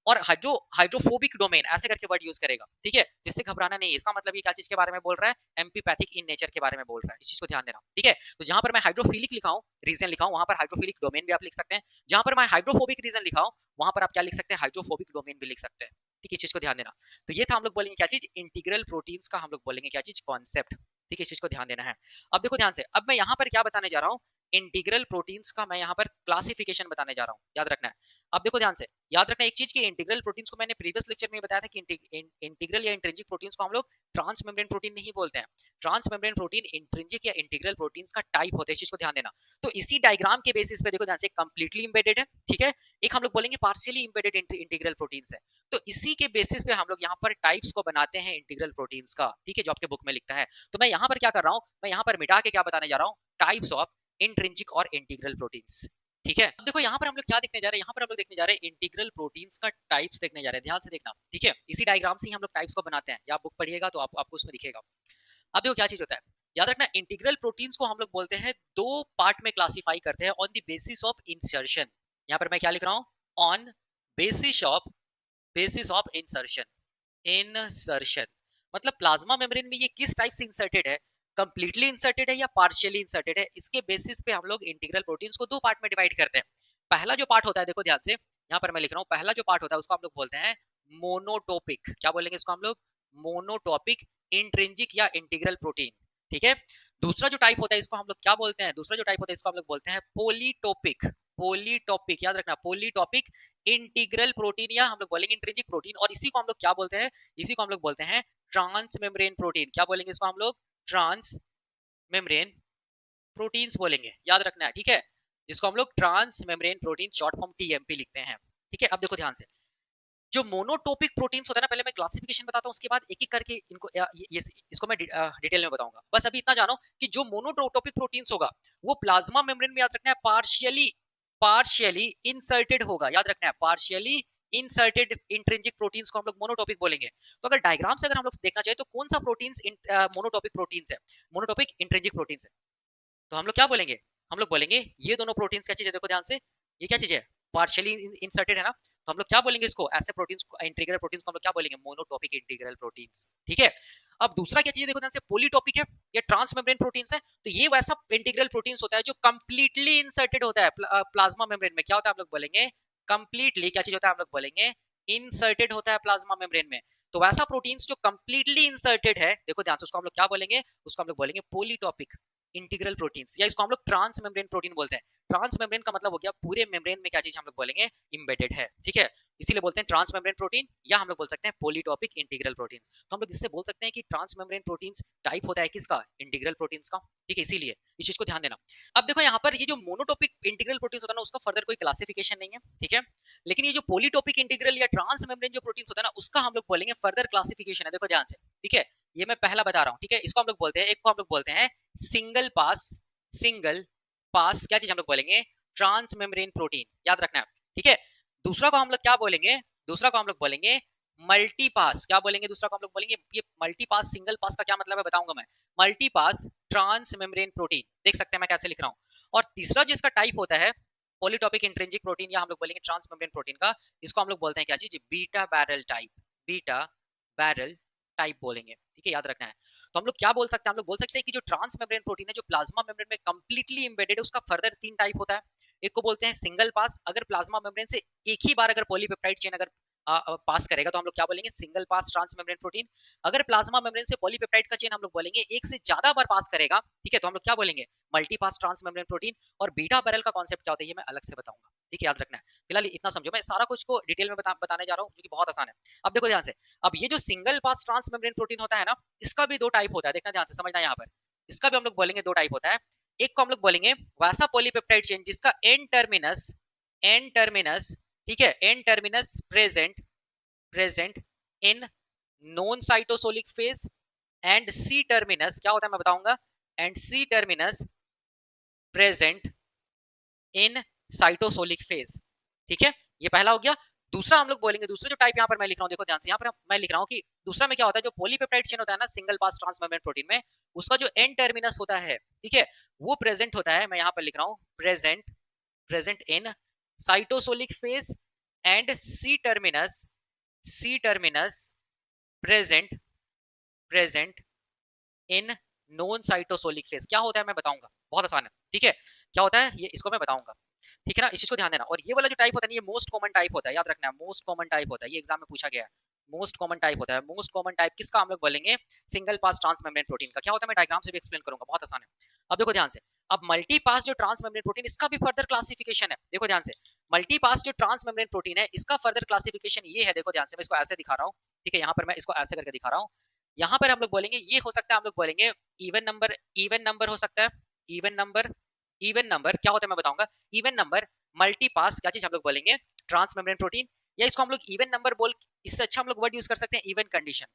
और हाइड्रोफोबिक डोमेन, ऐसे करके वर्ड यूज करेगा, ठीक है, जिससे घबराना नहीं है। इसका मतलब ये क्या चीज के बारे में बोल रहा है, एम्फीपैथिक इन नेचर के बारे में बोल रहा है, इस चीज को ध्यान देना, ठीक है। तो जहां पर मैं हाइड्रोफिलिक लिखा हूं, रीजन लिखा हूं, वहां पर हाइड्रोफिलिक डोमेन भी आप लिख सकते हैं। जहां पर मैं हाइड्रोफोबिक रीजन लिखा हूं, वहां पर आप क्या लिख सकते हैं, हाइड्रोफोबिक डोमेन भी लिख सकते हैं, ठीक है, इस चीज को ध्यान देना। तो ये था हम लोग बोलेंगे क्या चीज, इंटीग्रल प्रोटीन्स का हम लोग बोलेंगे क्या चीज, कॉन्सेप्ट, ठीक है, इस चीज को ध्यान देना है। अब देखो ध्यान से, अब मैं यहाँ पर क्या बताने जा रहा हूँ, इंटीग्रल प्रोटीन्स का मैं यहाँ पर क्लासिफिकेशन बताने जा रहा हूँ, याद रखना है। अब देखो ध्यान से, याद रखना एक चीज की, इंटीग्रल प्रोटीन्स को मैंने प्रीवियस लेक्चर में बताया था कि इंटीग्रल या इंट्रिंसिक प्रोटीन्स को हम लोग ट्रांस मेम्ब्रेन प्रोटीन नहीं बोलते हैं। ट्रांस मेम्ब्रेन प्रोटीन इंट्रिंसिक या इंटीग्रल प्रोटीन्स का टाइप होता है, इस चीज को ध्यान देना। तो इसी डायग्राम के बेसिस पे देखो ध्यान से, कंप्लीटली इंबेडेड है, ठीक है, एक हम लोग बोलेंगे पार्शियली इंबेडेड इंटीग्रल प्रोटीन्स है। तो इसी के बेसिस पे हम लोग यहाँ पर टाइप्स को बनाते हैं इंटीग्रल प्रोटीन्स का, ठीक है, जो आपके बुक में लिखता है। तो मैं यहाँ पर क्या कर रहा हूँ, मैं यहाँ पर मिटा के क्या बताने जा रहा हूँ, टाइप्स ऑफ इंट्रिंसिक और इंटीग्रल प्रोटीन्स, ठीक है। अब देखो यहाँ पर हम लोग क्या देखने जा रहे हैं, यहाँ पर हम लोग देखने जा रहे हैं इंटीग्रल प्रोटीन्स का टाइप्स देखने जा रहे हैं, ध्यान से देखना, ठीक है। इसी डायग्राम से ही हम लोग टाइप्स को बनाते हैं, या आप बुक पढ़िएगा तो आपको उसमें दिखेगा। अब देखो क्या चीज होता है, याद रखना, इंटीग्रल प्रोटीन्स को हम लोग बोलते हैं, दो पार्ट में क्लासिफाई करते हैं on the basis of insertion. यहाँ पर मैं क्या लिख रहा हूँ, on basis of insertion, insertion मतलब प्लाज्मा मेम्ब्रेन में ये किस टाइप से इंसर्टेड है, कंप्लीटली इंसर्टेड है या पार्शियली इंसर्टेड है, इसके बेसिस पे हम लोग इंटीग्रल प्रोटीन्स को दो पार्ट में डिवाइड करते हैं। पहला जो पार्ट होता है, देखो ध्यान से, यहाँ पर मैं लिख रहा हूँ, पहला जो पार्ट होता है उसको हम लोग बोलते हैं मोनोटोपिक, क्या बोलेंगे इसको हम लोग, मोनोटोपिक इंट्रिंसिक या इंटीग्रल प्रोटीन, ठीक है। दूसरा जो टाइप होता है इसको हम लोग क्या बोलते हैं, दूसरा जो टाइप होता है इसको हम लोग बोलते हैं पॉलीटोपिक, पॉलीटोपिक, याद रखना, पॉलीटोपिक इंटीग्रल प्रोटीन, या हम लोग बोलेंगे इंट्रिंसिक प्रोटीन। और इसी को हम लोग क्या बोलते हैं, इसी को हम लोग बोलते हैं ट्रांस मेम्ब्रेन प्रोटीन, क्या बोलेंगे इसको हम लोग, ट्रांस मेम्ब्रेन प्रोटीन्स बोलेंगे, याद रखना है, ठीक है, जिसको हम लोग trans membrane protein short form TMP लिखते हैं, ठीक है। अब देखो ध्यान से, जो मोनोटोपिक प्रोटीन्स होता है ना, पहले मैं क्लासिफिकेशन बताता हूँ, उसके बाद एक एक करके इनको इसको मैं डिटेल में बताऊंगा। बस अभी इतना जानो कि जो मोनोटोपिक प्रोटीन्स होगा वो प्लाज्मा मेम्ब्रेन में, याद रखना है, पार्शियली पार्शियली इंसर्टेड होगा, याद रखना है, पार्शियली इंसर्टेड इंट्रिंसिक प्रोटीन्स को हम लोग मोनोटोपिक बोलेंगे। तो अगर डायग्राम से अगर हम लोग देखना चाहिए तो कौन सा प्रोटीन्स मोनोटोपिक प्रोटीन्स है, मोनोटोपिक इंट्रिंसिक प्रोटीन्स है, तो हम लोग क्या बोलेंगे, हम लोग बोलेंगे ये दोनों प्रोटीन्स क्या चीज है, देखो ध्यान से, ये क्या चीज है, पार्शियली इंसर्टेड है ना, तो हम लोग क्या बोलेंगे इसको, ऐसे प्रोटीन्स को, इंटीग्रल प्रोटीन्स को हम लोग क्या बोलेंगे, मोनोटोपिक इंटीग्रल प्रोटीन्स, ठीक है। अब दूसरा क्या चीज है, देखो ध्यान से, पॉलीटोपिक है, ये ट्रांस मेम्ब्रेन प्रोटीन्स है। तो ये वैसा इंटीग्रल प्रोटीन्स होता है जो कंप्लीटली इंसर्टेड होता है प्लाज्मा मेम्ब्रेन में, क्या होता है हम लोग बोलेंगे, कंप्लीटली क्या चीज होता है, हम लोग बोलेंगे इंसर्टेड होता है प्लाज्मा मेम्ब्रेन में। तो वैसा प्रोटीन्स जो कंप्लीटली इंसर्टेड है, देखो ध्यान से, उसको हम लोग क्या बोलेंगे, उसको हम लोग बोलेंगे पॉलीटोपिक इंटीग्रल प्रोटीन्स, या इसको हम लोग ट्रांस मेम्ब्रेन प्रोटीन बोलते हैं। ट्रांस मेम्ब्रेन का मतलब हो गया पूरे मेम्ब्रेन में क्या चीज हम लोग बोलेंगे, इंबेडेड है, ठीक है। इसीलिए बोलते हैं ट्रांस मेम्ब्रेन प्रोटीन, या हम लोग बोल सकते हैं पॉलीटॉपिक इंटीग्रल प्रोटीन्स। तो हम लोग इससे बोल सकते हैं कि ट्रांस मेम्ब्रेन प्रोटीन्स टाइप होता है किसका, इंटीग्रल प्रोटीन्स का, ठीक है, इसीलिए इस चीज को ध्यान देना। अब देखो यहाँ पर ये जो मोनोटॉपिक इंटीग्रल प्रोटीन्स होता है ना, उसका फर्दर कोई क्लासिफिकेशन नहीं है, ठीक है, लेकिन ये जो पॉलीटॉपिक इंटीग्रल या ट्रांस मेम्ब्रेन जो प्रोटीन्स होता है ना, उसका हम लोग बोलेंगे फर्दर क्लासिफिकेशन है, देखो ध्यान से, ठीक है, ये मैं पहला बता रहा हूँ, ठीक है, इसको हम लोग बोलते हैं, एक को हम लोग बोलते हैं सिंगल पास, सिंगल पास क्या चीज हम लोग बोलेंगे, ट्रांस मेम्ब्रेन प्रोटीन, याद रखना है, ठीक है। दूसरा को हम लोग क्या बोलेंगे, दूसरा को हम लोग बोलेंगे मल्टी पास, क्या बोलेंगे दूसरा को हम लोग बोलेंगे, ये मल्टी पास सिंगल पास का क्या मतलब है बताऊंगा मैं, multi pass trans membrane protein, देख सकते हैं मैं कैसे लिख रहा हूँ। और तीसरा जिसका टाइप होता है पॉलीटॉपिक इंट्रिंसिक प्रोटीन, या हम लोग बोलेंगे ट्रांस मेम्ब्रेन प्रोटीन का, इसको हम लोग बोलते हैं क्या चीज, beta barrel type, beta barrel type बोलेंगे, ठीक है, याद रखना है। तो हम लोग क्या बोल सकते हैं, हम लोग बोल सकते हैं कि जो ट्रांस मेम्ब्रेन प्रोटीन है जो प्लाज्मा मेम्ब्रेन में कंप्लीटली एम्बेडेड है, उसका फर्दर 3 टाइप होता है। एक को बोलते हैं सिंगल पास, अगर प्लाज्मा मेम्ब्रेन से एक ही बार अगर पॉलीपेप्टाइड चेन अगर पास करेगा तो हम लोग क्या बोलेंगे, single pass trans membrane protein. अगर प्लाज्मा मेम्ब्रेन से पॉलीपेप्टाइड का चेन हम लोग बोलेंगे एक से ज्यादा बार पास करेगा, ठीक है, तो हम लोग क्या बोलेंगे, multi pass trans membrane protein. और बीटा बैरल का कॉन्सेप्ट क्या होता है ये मैं अलग से बताऊंगा, ठीक है, याद रखना है। फिलहाल इतना समझो, मैं सारा कुछ को डिटेल में बताने जा रहा हूँ जो कि बहुत आसान है। अब देखो ध्यान से, अब ये जो single pass trans membrane protein होता है ना, इसका भी 2 टाइप होता है, देखना ध्यान से, समझना यहाँ पर, इसका भी हम लोग बोलेंगे 2 टाइप होता है। एक को हम लोग बोलेंगे वैसा पॉलीपेप्टाइड चेन जिसका एन टर्मिनस, एन टर्मिनस, ठीक है, N terminus present, present in non cytosolic phase, and C terminus क्या होता है मैं बताऊंगा, and C terminus present in cytosolic phase, ठीक है, ये पहला हो गया। दूसरा हम लोग बोलेंगे, दूसरा जो टाइप यहाँ पर मैं लिख रहा हूँ, देखो ध्यान से, यहाँ पर मैं लिख रहा हूँ कि दूसरा में क्या होता है, जो पॉलीपेप्टाइड चेन होता है ना single pass trans membrane protein में, उसका जो एन टर्मिनस होता है, ठीक है, वो प्रेजेंट होता है, मैं यहाँ पर लिख रहा हूँ present, present in cytosolic phase, and C terminus, C terminus present, present in non cytosolic phase. क्या होता है मैं बताऊंगा, बहुत आसान है, ठीक है, क्या होता है ये इसको मैं बताऊंगा, ठीक है ना, इस चीज को ध्यान देना। और ये वाला जो टाइप होता है ना, ये मोस्ट कॉमन टाइप होता है, याद रखना है, मोस्ट कॉमन टाइप होता है, ये एग्जाम में पूछा गया है, मोस्ट कॉमन टाइप होता है। मोस्ट कॉमन टाइप किसका हम लोग बोलेंगे, single pass trans membrane protein का। क्या होता है मैं डायग्राम से भी एक्सप्लेन करूंगा, बहुत आसान है। अब देखो ध्यान से, अब मल्टी पास जो ट्रांस मेम्ब्रेन प्रोटीन, इसका भी फर्दर क्लासिफिकेशन है, देखो ध्यान से, मल्टी पास जो ट्रांस मेम्ब्रेन प्रोटीन है इसका फर्दर क्लासिफिकेशन ये है, देखो ध्यान से, मैं इसको ऐसे दिखा रहा हूँ, ठीक है, यहाँ पर मैं इसको ऐसे करके दिखा रहा हूँ। यहाँ पर हम लोग बोलेंगे ये हो सकता है, हम लोग बोलेंगे इवन नंबर, इवन नंबर हो सकता है, इवन नंबर, इवन नंबर क्या होता है मैं बताऊंगा, इवन नंबर मल्टी पास क्या चीज हम लोग बोलेंगे, ट्रांस मेम्ब्रेन प्रोटीन, या इसको हम लोग इवन नंबर बोल, इससे अच्छा हम लोग वर्ड यूज कर सकते हैं इवन कंडीशन,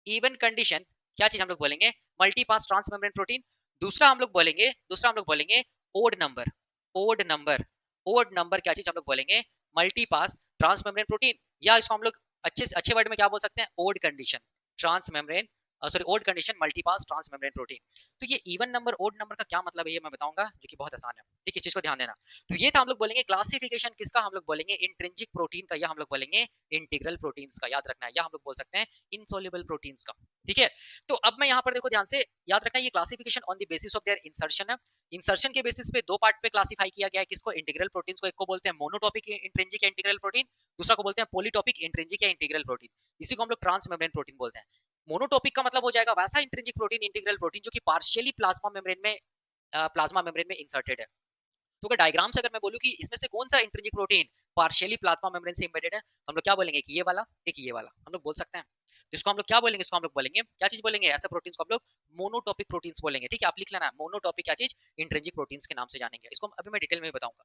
इवन कंडीशन क्या चीज हम लोग बोलेंगे, multi pass trans membrane protein. दूसरा हम लोग बोलेंगे, दूसरा हम लोग बोलेंगे odd number, odd number, odd number क्या चीज हम लोग बोलेंगे, multi pass trans membrane protein, या इसको हम लोग अच्छे वर्ड में क्या बोल सकते हैं, odd condition trans membrane, sorry odd condition multi pass trans membrane protein. तो ये इवन नंबर ओड नंबर का क्या मतलब है ये मैं बताऊंगा, जो कि बहुत आसान है, ठीक है, इस चीज को ध्यान देना। तो ये था हम लोग बोलेंगे क्लासिफिकेशन किसका, हम लोग बोलेंगे इंट्रिंसिक प्रोटीन का, या हम लोग बोलेंगे इंटीग्रल प्रोटीन्स का, याद रखना है, या हम लोग बोल सकते हैं इनसोल्युबल प्रोटीन्स का, ठीक है। तो अब मैं यहाँ पर देखो ध्यान से, याद रखना, ये classification on the basis of their insertion है। इंसर्शन के बेसिस पे 2 पार्ट पे क्लासिफाई किया गया है किसको, इंटीग्रल प्रोटीन्स को। एक को बोलते हैं मोनोटॉपिक इंट्रिंसिक इंटीग्रल प्रोटीन, दूसरा को बोलते हैं पॉलीटॉपिक इंट्रिंसिक या इंटीग्रल प्रोटीन, इसी को हम लोग ट्रांस मेम्ब्रेन प्रोटीन बोलते हैं। मोनोटॉपिक का मतलब हो जाएगा वैसा इंट्रिंसिक प्रोटीन, इंटीग्रल प्रोटीन जो कि पार्शियली प्लाज्मा मेम्ब्रेन में, प्लाज्मा मेम्ब्रेन में इंसर्टेड है। तो अगर डायग्राम से अगर मैं बोलूं कि इसमें से कौन सा intrinsic protein partially plasma membrane से एम्बेडेड है, तो हम लोग क्या बोलेंगे कि ये वाला, एक ये वाला हम लोग बोल सकते हैं। जिसको हम लोग क्या बोलेंगे, इसको हम लोग बोलेंगे क्या चीज बोलेंगे, ऐसे प्रोटीन्स को हम लोग मोनोटॉपिक प्रोटीन्स बोलेंगे, ठीक है, आप लिख लेना है मोनोटॉपिक क्या चीज, इंट्रिंसिक प्रोटीन्स के नाम से जानेंगे इसको, अभी मैं डिटेल में बताऊंगा,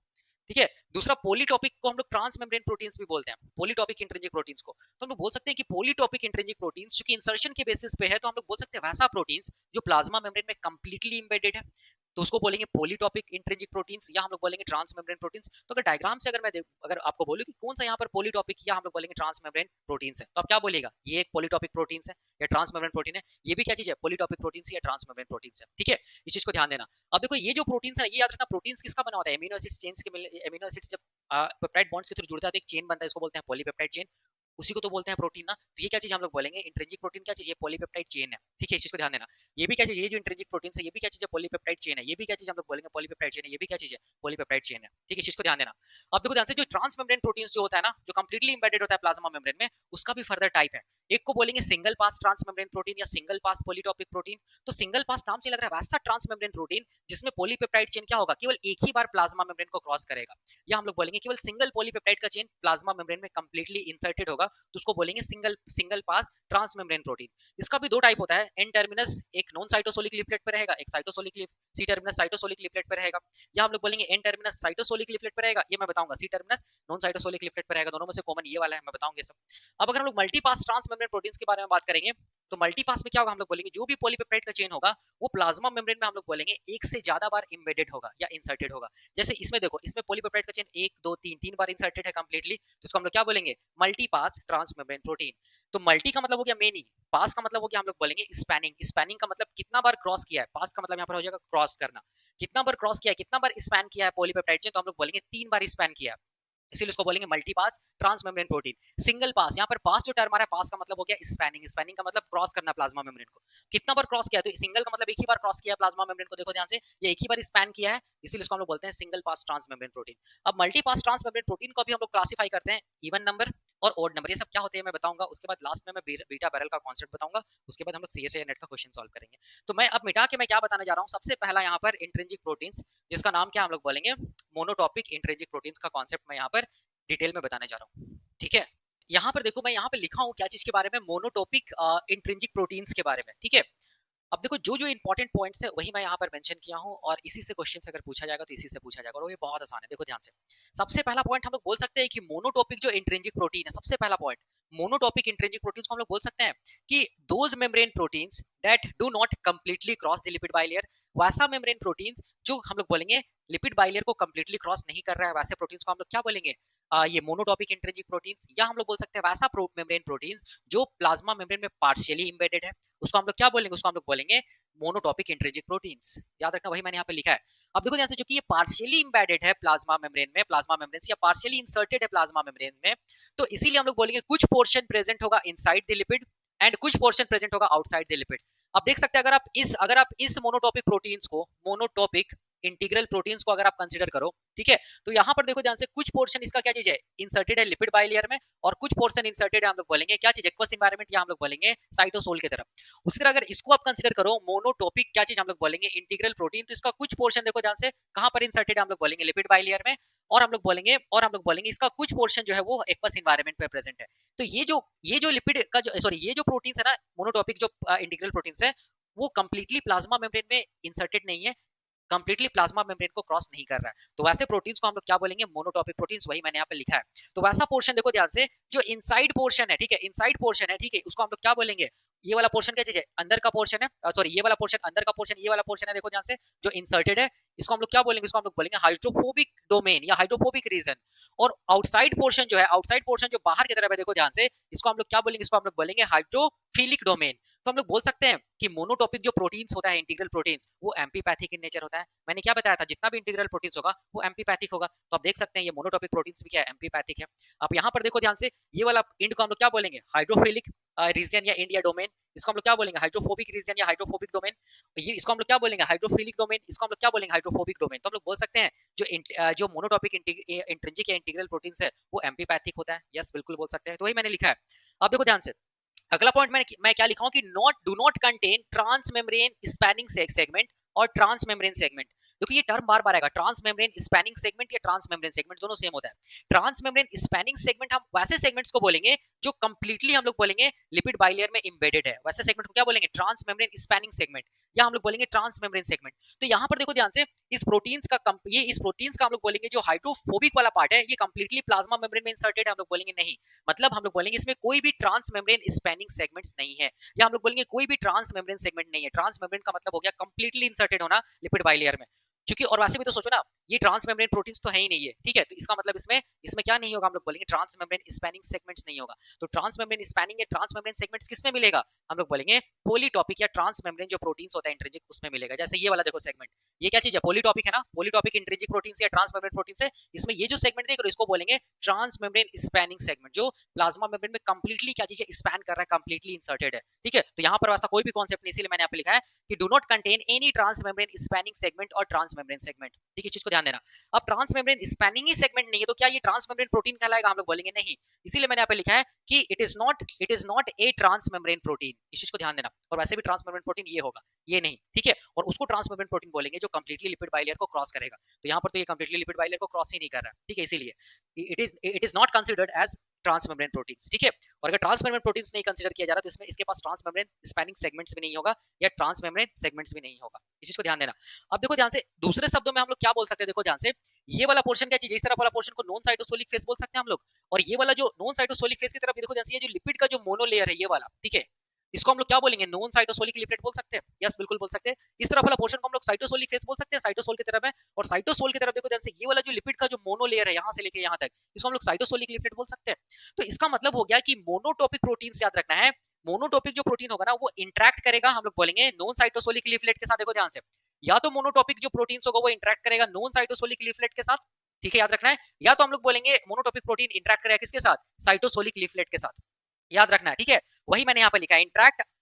ठीक है। दूसरा पॉलीटॉपिक को हम लोग ट्रांस मेम्ब्रेन प्रोटीन्स भी बोलते हैं, पॉलीटॉपिक इंट्रिंसिक प्रोटीन्स को। तो हम लोग बोल सकते हैं कि पॉलीटॉपिक इंट्रिंसिक प्रोटीन्स जो कि इंसर्शन के बेसिस पे है, तो हम लोग बोल सकते हैं वैसा प्रोटीन्स जो प्लाज्मा मेम्ब्रेन में कंप्लीटली एम्बेडेड है, तो उसको बोलेंगे पॉलीटॉपिक इंट्रिंसिक प्रोटीन्स, या हम लोग बोलेंगे ट्रांस मेम्ब्रेन प्रोटीन्स। तो अगर डायग्राम से अगर मैं अगर आपको बोलूं कि कौन सा यहाँ पर पॉलीटॉपिक या हम लोग बोलेंगे ट्रांस मेम्ब्रेन प्रोटीन्स है, तो आप क्या बोलेगा, ये एक पॉलीटॉपिक प्रोटीन्स है या ट्रांस मेम्ब्रेन प्रोटीन है, ये भी क्या चीज है, पॉलीटॉपिक प्रोटीन्स या ट्रांस मेम्ब्रेन प्रोटीन्स है, ठीक है, इस चीज को ध्यान देना। अब देखो ये जो प्रोटीन्स है, ये याद रखना, प्रोटीन्स किसका बना होता है, एमिनो एसिड्स चेन्स के, एमिनो एसिड्स जब पेप्टाइड बॉन्ड्स के थ्रू जुड़ता है तो एक चेन बनता है, इसको बोलते हैं पॉलीपेप्टाइड चेन, उसी को तो बोलते हैं प्रोटीन ना। तो ये क्या चीज हम लोग बोलेंगे, इंट्रिंसिक प्रोटीन क्या चीज, ये पॉलीपेप्टाइड चेन है, ठीक है, इस चीज को ध्यान देना। ये भी क्या चीज, ये जो इंट्रिंसिक प्रोटीन है ये भी क्या चीज है, पॉलीपेप्टाइड चेन है, ये भी क्या चीज हम लोग बोलेंगे पॉलीपेप्टाइड चेन है, ये भी क्या चीज है, पॉलीपेप्टाइड चेन है, ठीक है, इस चीज को ध्यान देना। अब देखो ध्यान से, जो ट्रांस मेम्ब्रेन प्रोटीन्स जो होता है ना, जो कंप्लीटली एम्बेडेड होता है प्लाज्मा मेम्ब्रेन में, उसका भी फर्दर टाइप है। एक को बोलेंगे single pass trans membrane protein या सिंगल पास पॉलीटॉपिक प्रोटीन। तो सिंगल पास नाम से लग रहा है वैसा ट्रांस मेम्ब्रेन प्रोटीन जिसमें पॉलीपेप्टाइड चेन क्या होगा, केवल एक ही बार प्लाज्मा मेम्ब्रेन को क्रॉस करेगा, या हम लोग बोलेंगे केवल सिंगल पॉलीपेप्टाइड का चेन प्लाज्मा मेम्ब्रेन में कंप्लीटली इंसर्टेड होगा, तो उसको बोलेंगे single single pass trans membrane protein. इसका भी दो टाइप होता है, एन टर्मिनस एक नॉन साइटोसोलिक लिपलेट पे रहेगा, एक cytosolic C terminus cytosolic leaflet पे रहेगा, या हम लोग बोलेंगे एन टर्मिनस साइटोसोलिक लिपलेट पे रहेगा, ये मैं बताऊंगा, C terminus non cytosolic leaflet पे रहेगा, दोनों में से कॉमन ये वाला है, मैं बताऊंगा सब। अब अगर हम लोग मल्टीपास ट्रांस मेम्ब्रेन प्रोटीन्स के बारे में बात करेंगे, तो मल्टीपास में क्या होगा, हम लोग बोलेंगे जो भी पॉलीपेप्टाइड का चेन होगा वो प्लाज्मा मेम्ब्रेन में हम लोग बोलेंगे एक से ज्यादा बार इम्बेडेड होगा या इंसर्टेड होगा। जैसे इसमें देखो, इसमें पॉलीपेप्टाइड का चेन एक दो तीन तीन बार इंसर्टेड है कंप्लीटली, तो इसको हम लोग क्या बोलेंगे, मल्टीपास ट्रांस मेम्ब्रेन प्रोटीन। तो मल्टी का मतलब हो गया मेनी, पास का मतलब हो गया हम लोग बोलेंगे स्पैनिंग, स्पैनिंग का मतलब कितना बार क्रॉस किया है, पास का मतलब यहाँ पर हो जाएगा क्रॉस करना, कितना बार क्रॉस किया है, कितना बार स्पैन किया है पॉलीपेप्टाइड चेन, तो हम लोग बोलेंगे 3 बार स्पैन किया है, इसीलिए उसको बोलेंगे multipass trans membrane protein. Single pass, यहाँ पर पास जो टर्म आ रहा है, पास का मतलब हो गया स्पैनिंग, स्पैनिंग का मतलब क्रॉस करना प्लाज्मा मेम्ब्रेन को, कितना बार क्रॉस किया है, तो सिंगल का मतलब एक ही बार क्रॉस किया है प्लाज्मा मेम्ब्रेन को, देखो ध्यान से, ये एक ही बार स्पैन किया है, इसीलिए इसको हम लोग बोलते हैं single pass trans membrane protein. अब मल्टीपास ट्रांस मेम्ब्रेन प्रोटीन को भी हम लोग क्लासिफाई करते हैं इवन नंबर और ओड नंबर, ये सब क्या होते हैं मैं बताऊंगा, उसके बाद लास्ट में मैं बीटा बैरल का कॉन्सेप्ट बताऊंगा, उसके बाद हम लोग सीएसए नेट का क्वेश्चन सॉल्व करेंगे। तो मैं अब मिटा के मैं क्या बताने जा रहा हूँ, सबसे पहला यहाँ पर इंट्रिंसिक प्रोटीन्स, जिसका नाम क्या हम लोग बोलेंगे मोनोटॉपिक इंट्रिंसिक प्रोटीन्स का कॉन्सेप्ट मैं यहाँ पर डिटेल में बताने जा रहा हूँ, ठीक है। यहाँ पर देखो मैं यहाँ पे लिखा हूँ क्या चीज के बारे में, मोनोटॉपिक इंट्रिंसिक प्रोटीन्स के बारे में, ठीक है। अब देखो जो जो इंपॉर्टेंट पॉइंट्स है वही मैं यहाँ पर मेंशन किया हूँ, और इसी से क्वेश्चन अगर पूछा जाएगा तो इसी से पूछा जाएगा, और ये बहुत आसान है, देखो ध्यान से। सबसे पहला पॉइंट हम लोग बोल सकते हैं कि मोनोटॉपिक जो इंट्रिंसिक प्रोटीन है, सबसे पहला पॉइंट मोनोटॉपिक इंट्रिंसिक प्रोटीन्स को हम लोग बोल सकते हैं कि those membrane proteins that do not completely cross the lipid bilayer, वैसा मेम्ब्रेन प्रोटीन्स जो हम लोग बोलेंगे लिपिड बाइलेयर को कंप्लीटली क्रॉस नहीं कर रहा है, वैसे प्रोटीन्स को हम लोग क्या बोलेंगे, ये मोनोटॉपिक इंट्रिंसिक प्रोटीन्स, या हम लोग बोल सकते हैं वैसा मेम्ब्रेन प्रोटीन्स जो प्लाज्मा मेम्ब्रेन में पार्शियली इंबेडेड है, उसको हम लोग क्या बोलेंगे, उसको हम लोग बोलेंगे मोनोटॉपिक इंट्रिंसिक प्रोटीन्स। याद रखना वही मैंने यहाँ पे लिखा है। अब देखो ध्यान से, चूंकि ये पार्शियली इंबेडेड है प्लाज्मा मेम्ब्रेन में, प्लाज्मा मेम्ब्रेन या पार्शियली इंसर्टेड है प्लाज्मा मेम्ब्रेन में, तो इसीलिए हम लोग बोलेंगे कुछ पोर्शन प्रेजेंट होगा इनसाइड द लिपिड एंड कुछ पोर्शन प्रेजेंट होगा आउटसाइड द लिपिड। अब देख सकते हैं अगर आप इस मोनोटॉपिक प्रोटीन्स को, मोनोटॉपिक इंटीग्रल प्रोटीन्स को अगर आप कंसीडर करो, ठीक है, तो यहाँ पर देखो ध्यान से, कुछ पोर्शन इसका क्या चीज है, इंसर्टेड है लिपिड बाइलेयर में, और कुछ पोर्शन इंसर्टेड है हम लोग बोलेंगे क्या चीज, एक्वस एनवायरनमेंट, या हम लोग बोलेंगे साइटोसोल की तरफ। उसी तरह अगर इसको आप कंसीडर करो मोनोटॉपिक क्या चीज, हम लोग बोलेंगे इंटीग्रल प्रोटीन, तो इसका कुछ पोर्शन देखो ध्यान से कहां पर इंसर्टेड है, हम लोग बोलेंगे लिपिड बाइलेयर में, और हम लोग बोलेंगे इसका कुछ पोर्शन जो है वो एक्वस एनवायरनमेंट में प्रेजेंट है। तो ये जो लिपिड का जो सॉरी ये जो प्रोटीन्स है ना, मोनोटॉपिक जो इंटीग्रल प्रोटीन्स है, वो कंप्लीटली प्लाज्मा मेम्ब्रेन में इंसर्टेड नहीं है, कंप्लीटली प्लाज्मा मेम्ब्रेन को क्रॉस नहीं कर रहा है, तो वैसे प्रोटीन्स को हम लोग क्या बोलेंगे, मोनोटॉपिक प्रोटीन्स, वही मैंने यहाँ पे लिखा है। तो वैसा पोर्शन देखो ध्यान से, जो इनसाइड पोर्शन है, ठीक है, इनसाइड पोर्शन है, ठीक है, उसको हम लोग क्या बोलेंगे, ये वाला पोर्शन क्या चीज है, अंदर का पोर्शन है, सॉरी ये वाला पोर्शन अंदर का पोर्शन, ये वाला पोर्शन है, देखो ध्यान से, जो इंसर्टेड है, इसको हम लोग क्या बोलेंगे, इसको हम लोग बोलेंगे हाइड्रोफोबिक डोमेन या हाइड्रोफोबिक रीजन। और आउटसाइड पोर्शन जो है, आउटसाइड पोर्शन जो बाहर की तरफ है, देखो ध्यान से, इसको हम लोग क्या बोलेंगे, इसको हम लोग बोलेंगे हाइड्रोफिलिक डोमेन। तो हम लोग बोल सकते हैं कि मोनोटॉपिक जो प्रोटीन्स होता है, इंटीग्रल प्रोटीन्स, वो एम्पीपैथिक इन नेचर होता है। मैंने क्या बताया था, जितना भी इंटीग्रल प्रोटीन्स होगा वो एम्पीपैथिक होगा, तो आप देख सकते हैं ये मोनोटॉपिक प्रोटीन्स भी क्या है, एम्पीपैथिक है। आप यहाँ पर देखो ध्यान से, ये वाला इंड को हम लोग क्या बोलेंगे, हाइड्रोफिलिक रीजन या इंड या डोमेन, इसको हम लोग क्या बोलेंगे, हाइड्रोफोबिक रीजन या हाइड्रोफोबिक डोमेन, ये इसको हम लोग क्या बोलेंगे, हाइड्रोफिलिक डोमेन, इसको हम लोग क्या बोलेंगे, हाइड्रोफोबिक डोमेन। तो हम लोग बोल सकते हैं जो मोनोटॉपिक इंट्रिंसिक या इंटीग्रल प्रोटीन्स है वो एम्पीपैथिक होता है, यस बिल्कुल बोल सकते हैं, तो वही मैंने लिखा है। आप देखो ध्यान से, अगला पॉइंट मैं क्या लिखा हूं कि do not contain trans membrane spanning segment और ट्रांस मेम्ब्रेन सेगमेंट। देखो ये टर्म बार बार आएगा, ट्रांस मेम्ब्रेन स्पैनिंग सेगमेंट या ट्रांस मेम्ब्रेन सेगमेंट, दोनों सेम होता है। ट्रांस मेम्ब्रेन स्पैनिंग सेगमेंट हम वैसे सेगमेंट्स को बोलेंगे जो कंप्लीटली हम लोग बोलेंगे लिपिड बाइलेयर में एम्बेडेड है, वैसे सेगमेंट को क्या बोलेंगे, ट्रांस मेम्ब्रेन स्पैनिंग सेगमेंट, या हम लोग बोलेंगे ट्रांस मेम्ब्रेन सेगमेंट। तो यहाँ पर देखो ध्यान से, इस प्रोटीन्स का हम लोग बोलेंगे जो हाइड्रोफोबिक वाला पार्ट है, ये कंप्लीटली प्लाज्मा मेम्ब्रेन में इंसर्टेड है, हम लोग बोलेंगे नहीं, मतलब हम लोग बोलेंगे इसमें कोई भी ट्रांस मेम्ब्रेन स्पैनिंग सेगमेंट्स नहीं है, या हम लोग बोलेंगे कोई भी ट्रांस मेम्ब्रेन सेगमेंट नहीं है। ट्रांस मेम्ब्रेन का मतलब हो गया कंप्लीटली इंसर्टेड होना लिपिड बाइलेयर में, क्योंकि और वैसे भी तो सोचो ना, ये ट्रांस मेम्ब्रेन प्रोटीन्स तो है ही नहीं है, ठीक है, तो इसका मतलब इसमें इसमें क्या नहीं होगा, हम लोग बोलेंगे ट्रांस मेम्ब्रेन स्पैनिंग सेगमेंट्स नहीं होगा। तो ट्रांस मेम्ब्रेन स्पैनिंग या ट्रांस मेम्ब्रेन सेगमेंट्स किसमें मिलेगा, हम लोग बोलेंगे पॉलीटॉपिक या ट्रांस मेम्ब्रेन जो प्रोटीन्स होता है इंट्रिंसिक, उसमें मिलेगा। जैसे ये वाला देखो सेगमेंट, ये क्या चीज है, पॉलीटॉपिक है ना, पॉलीटॉपिक इंट्रिंसिक प्रोटीन्स या ट्रांस मेम्ब्रेन प्रोटीन्स है, इसमें ये जो सेगमेंट देख रहे हो इसको बोलेंगे ट्रांस मेम्ब्रेन स्पैनिंग सेगमेंट, जो प्लाज्मा मेम्ब्रेन में कंप्लीटली क्या चीज है, स्पैन कर रहा है, कंप्लीटली इंसर्टेड है, ठीक है। तो यहाँ पर वैसा कोई भी कॉन्सेप्ट नहीं, इसीलिए मैंने यहाँ पे लिखा है कि do not contain any trans membrane spanning segment और ट्रांस मेम्ब्रेन सेगमेंट, ठीक है, चीज को ध्यान देना। अब ट्रांस मेम्ब्रेन स्पैनिंग ही सेगमेंट नहीं है तो क्या ये ट्रांस मेम्ब्रेन प्रोटीन कहलाएगा? हम लोग बोलेंगे नहीं। इसीलिए मैंने यहाँ पे लिखा है कि it is not a trans membrane protein. इस चीज को ध्यान देना। और वैसे भी ट्रांस मेम्ब्रेन प्रोटीन ये होगा, ये नहीं, ठीक है। और उसको ट्रांस मेम्ब्रेन प्रोटीन बोलेंगे जो कंप्लीटली लिपिड बाइलेयर को क्रॉस करेगा। तो यहाँ पर तो ये कंप्लीटली लिपिड बाइलेयर को क्रॉस ही नहीं कर रहा है, ठीक है, इसीलिए it is not considered as trans membrane proteins, ठीक है। और अगर ट्रांस मेम्ब्रेन प्रोटीन्स नहीं कंसीडर किया जा रहा तो इसमें इसके पास ट्रांस मेम्ब्रेन स्पैनिंग सेगमेंट्स भी नहीं होगा या ट्रांस मेम्ब्रेन सेगमेंट्स भी नहीं होगा। इस चीज को ध्यान देना। अब देखो ध्यान से, दूसरे शब्दों में हम लोग क्या बोल सकते हैं, देखो ध्यान से, ये वाला पोर्शन क्या चीज है, इस तरफ वाला पोर्शन को नॉन साइटोसोलिक फेस बोल सकते हैं हम लोग। और ये वाला जो नॉन साइटोसोलिक फेस की तरफ देखो ध्यान से, ये जो लिपिड का जो मोनोलेयर है ये वाला, ठीक है, इसको हम लोग क्या बोलेंगे, नॉन साइटोसोलिक लिपिड बोल सकते हैं। यस बिल्कुल बोल सकते हैं। इस तरफ वाला पोर्शन को हम लोग साइटोसोलिक फेस बोल सकते हैं, साइटोसोल की तरफ है। और साइटोसोल की तरफ देखो ध्यान से, ये वाला जो लिपिड का जो मोनोलेयर है यहाँ से लेके यहाँ तक, इसको हम लोग साइटोसोलिक लिपिड बोल सकते हैं। तो इसका मतलब हो गया कि मोनोटॉपिक प्रोटीन याद रखना है। मोनोटॉपिक जो प्रोटीन होगा ना वो इंटरेक्ट करेगा, हम लोग बोलेंगे नॉन साइटोसोलिक लीफलेट के साथ। देखो ध्यान से, या तो मोनोटॉपिक जो प्रोटीन होगा वो इंटरेक्ट करेगा नॉन साइटोसोलिक लीफलेट के साथ, ठीक है, याद रखना है। या तो हम लोग बोलेंगे मोनोटॉपिक प्रोटीन इंटरेक्ट करेगा किसके साथ, साइटोसोलिक लीफलेट के साथ, याद रखना है, ठीक है। वही मैंने यहाँ पे लिखा है,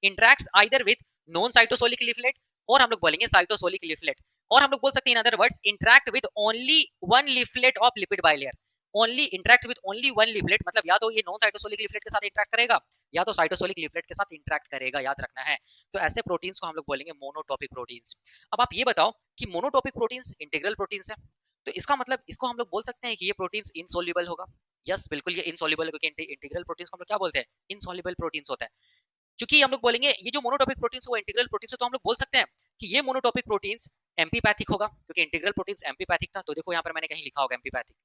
interacts either with non cytosolic leaflet, और हम लोग बोलेंगे साइटोसोलिक लीफलेट। और हम लोग बोल सकते हैं in other words, interact with only one leaflet of lipid bilayer. Only interact with only one leaflet, मतलब या तो ये नॉन साइटोसोलिक लीफलेट के साथ इंटरेक्ट करेगा या तो साइटोसोलिक लीफलेट के साथ इंटरेक्ट करेगा, याद रखना है। तो ऐसे प्रोटीन्स को हम लोग बोलेंगे मोनोटॉपिक प्रोटीन्स। अब आप ये बताओ कि मोनोटॉपिक प्रोटीन्स इंटीग्रल प्रोटीन्स है, तो इसका मतलब इसको हम लोग बोल सकते हैं कि ये प्रोटीन्स इनसोल्यूबल होगा। यस बिल्कुल, ये इनसोल्यूबल है, क्योंकि इंटीग्रल प्रोटीन्स को हम लोग क्या बोलते हैं, इनसोल्यूबल प्रोटीन्स होता है। क्योंकि हम लोग बोलेंगे ये जो मोनोटॉपिक प्रोटीन्स वो इंटीग्रल प्रोटीन्स है, तो हम लोग बोल सकते हैं कि ये मोनोटॉपिक प्रोटीन्स एम्पीपैथिक होगा, क्योंकि इंटीग्रल प्रोटीन्स एम्पीपैथिक था। तो देखो यहाँ पर मैंने कहीं लिखा होगा एम्पीपैथिक।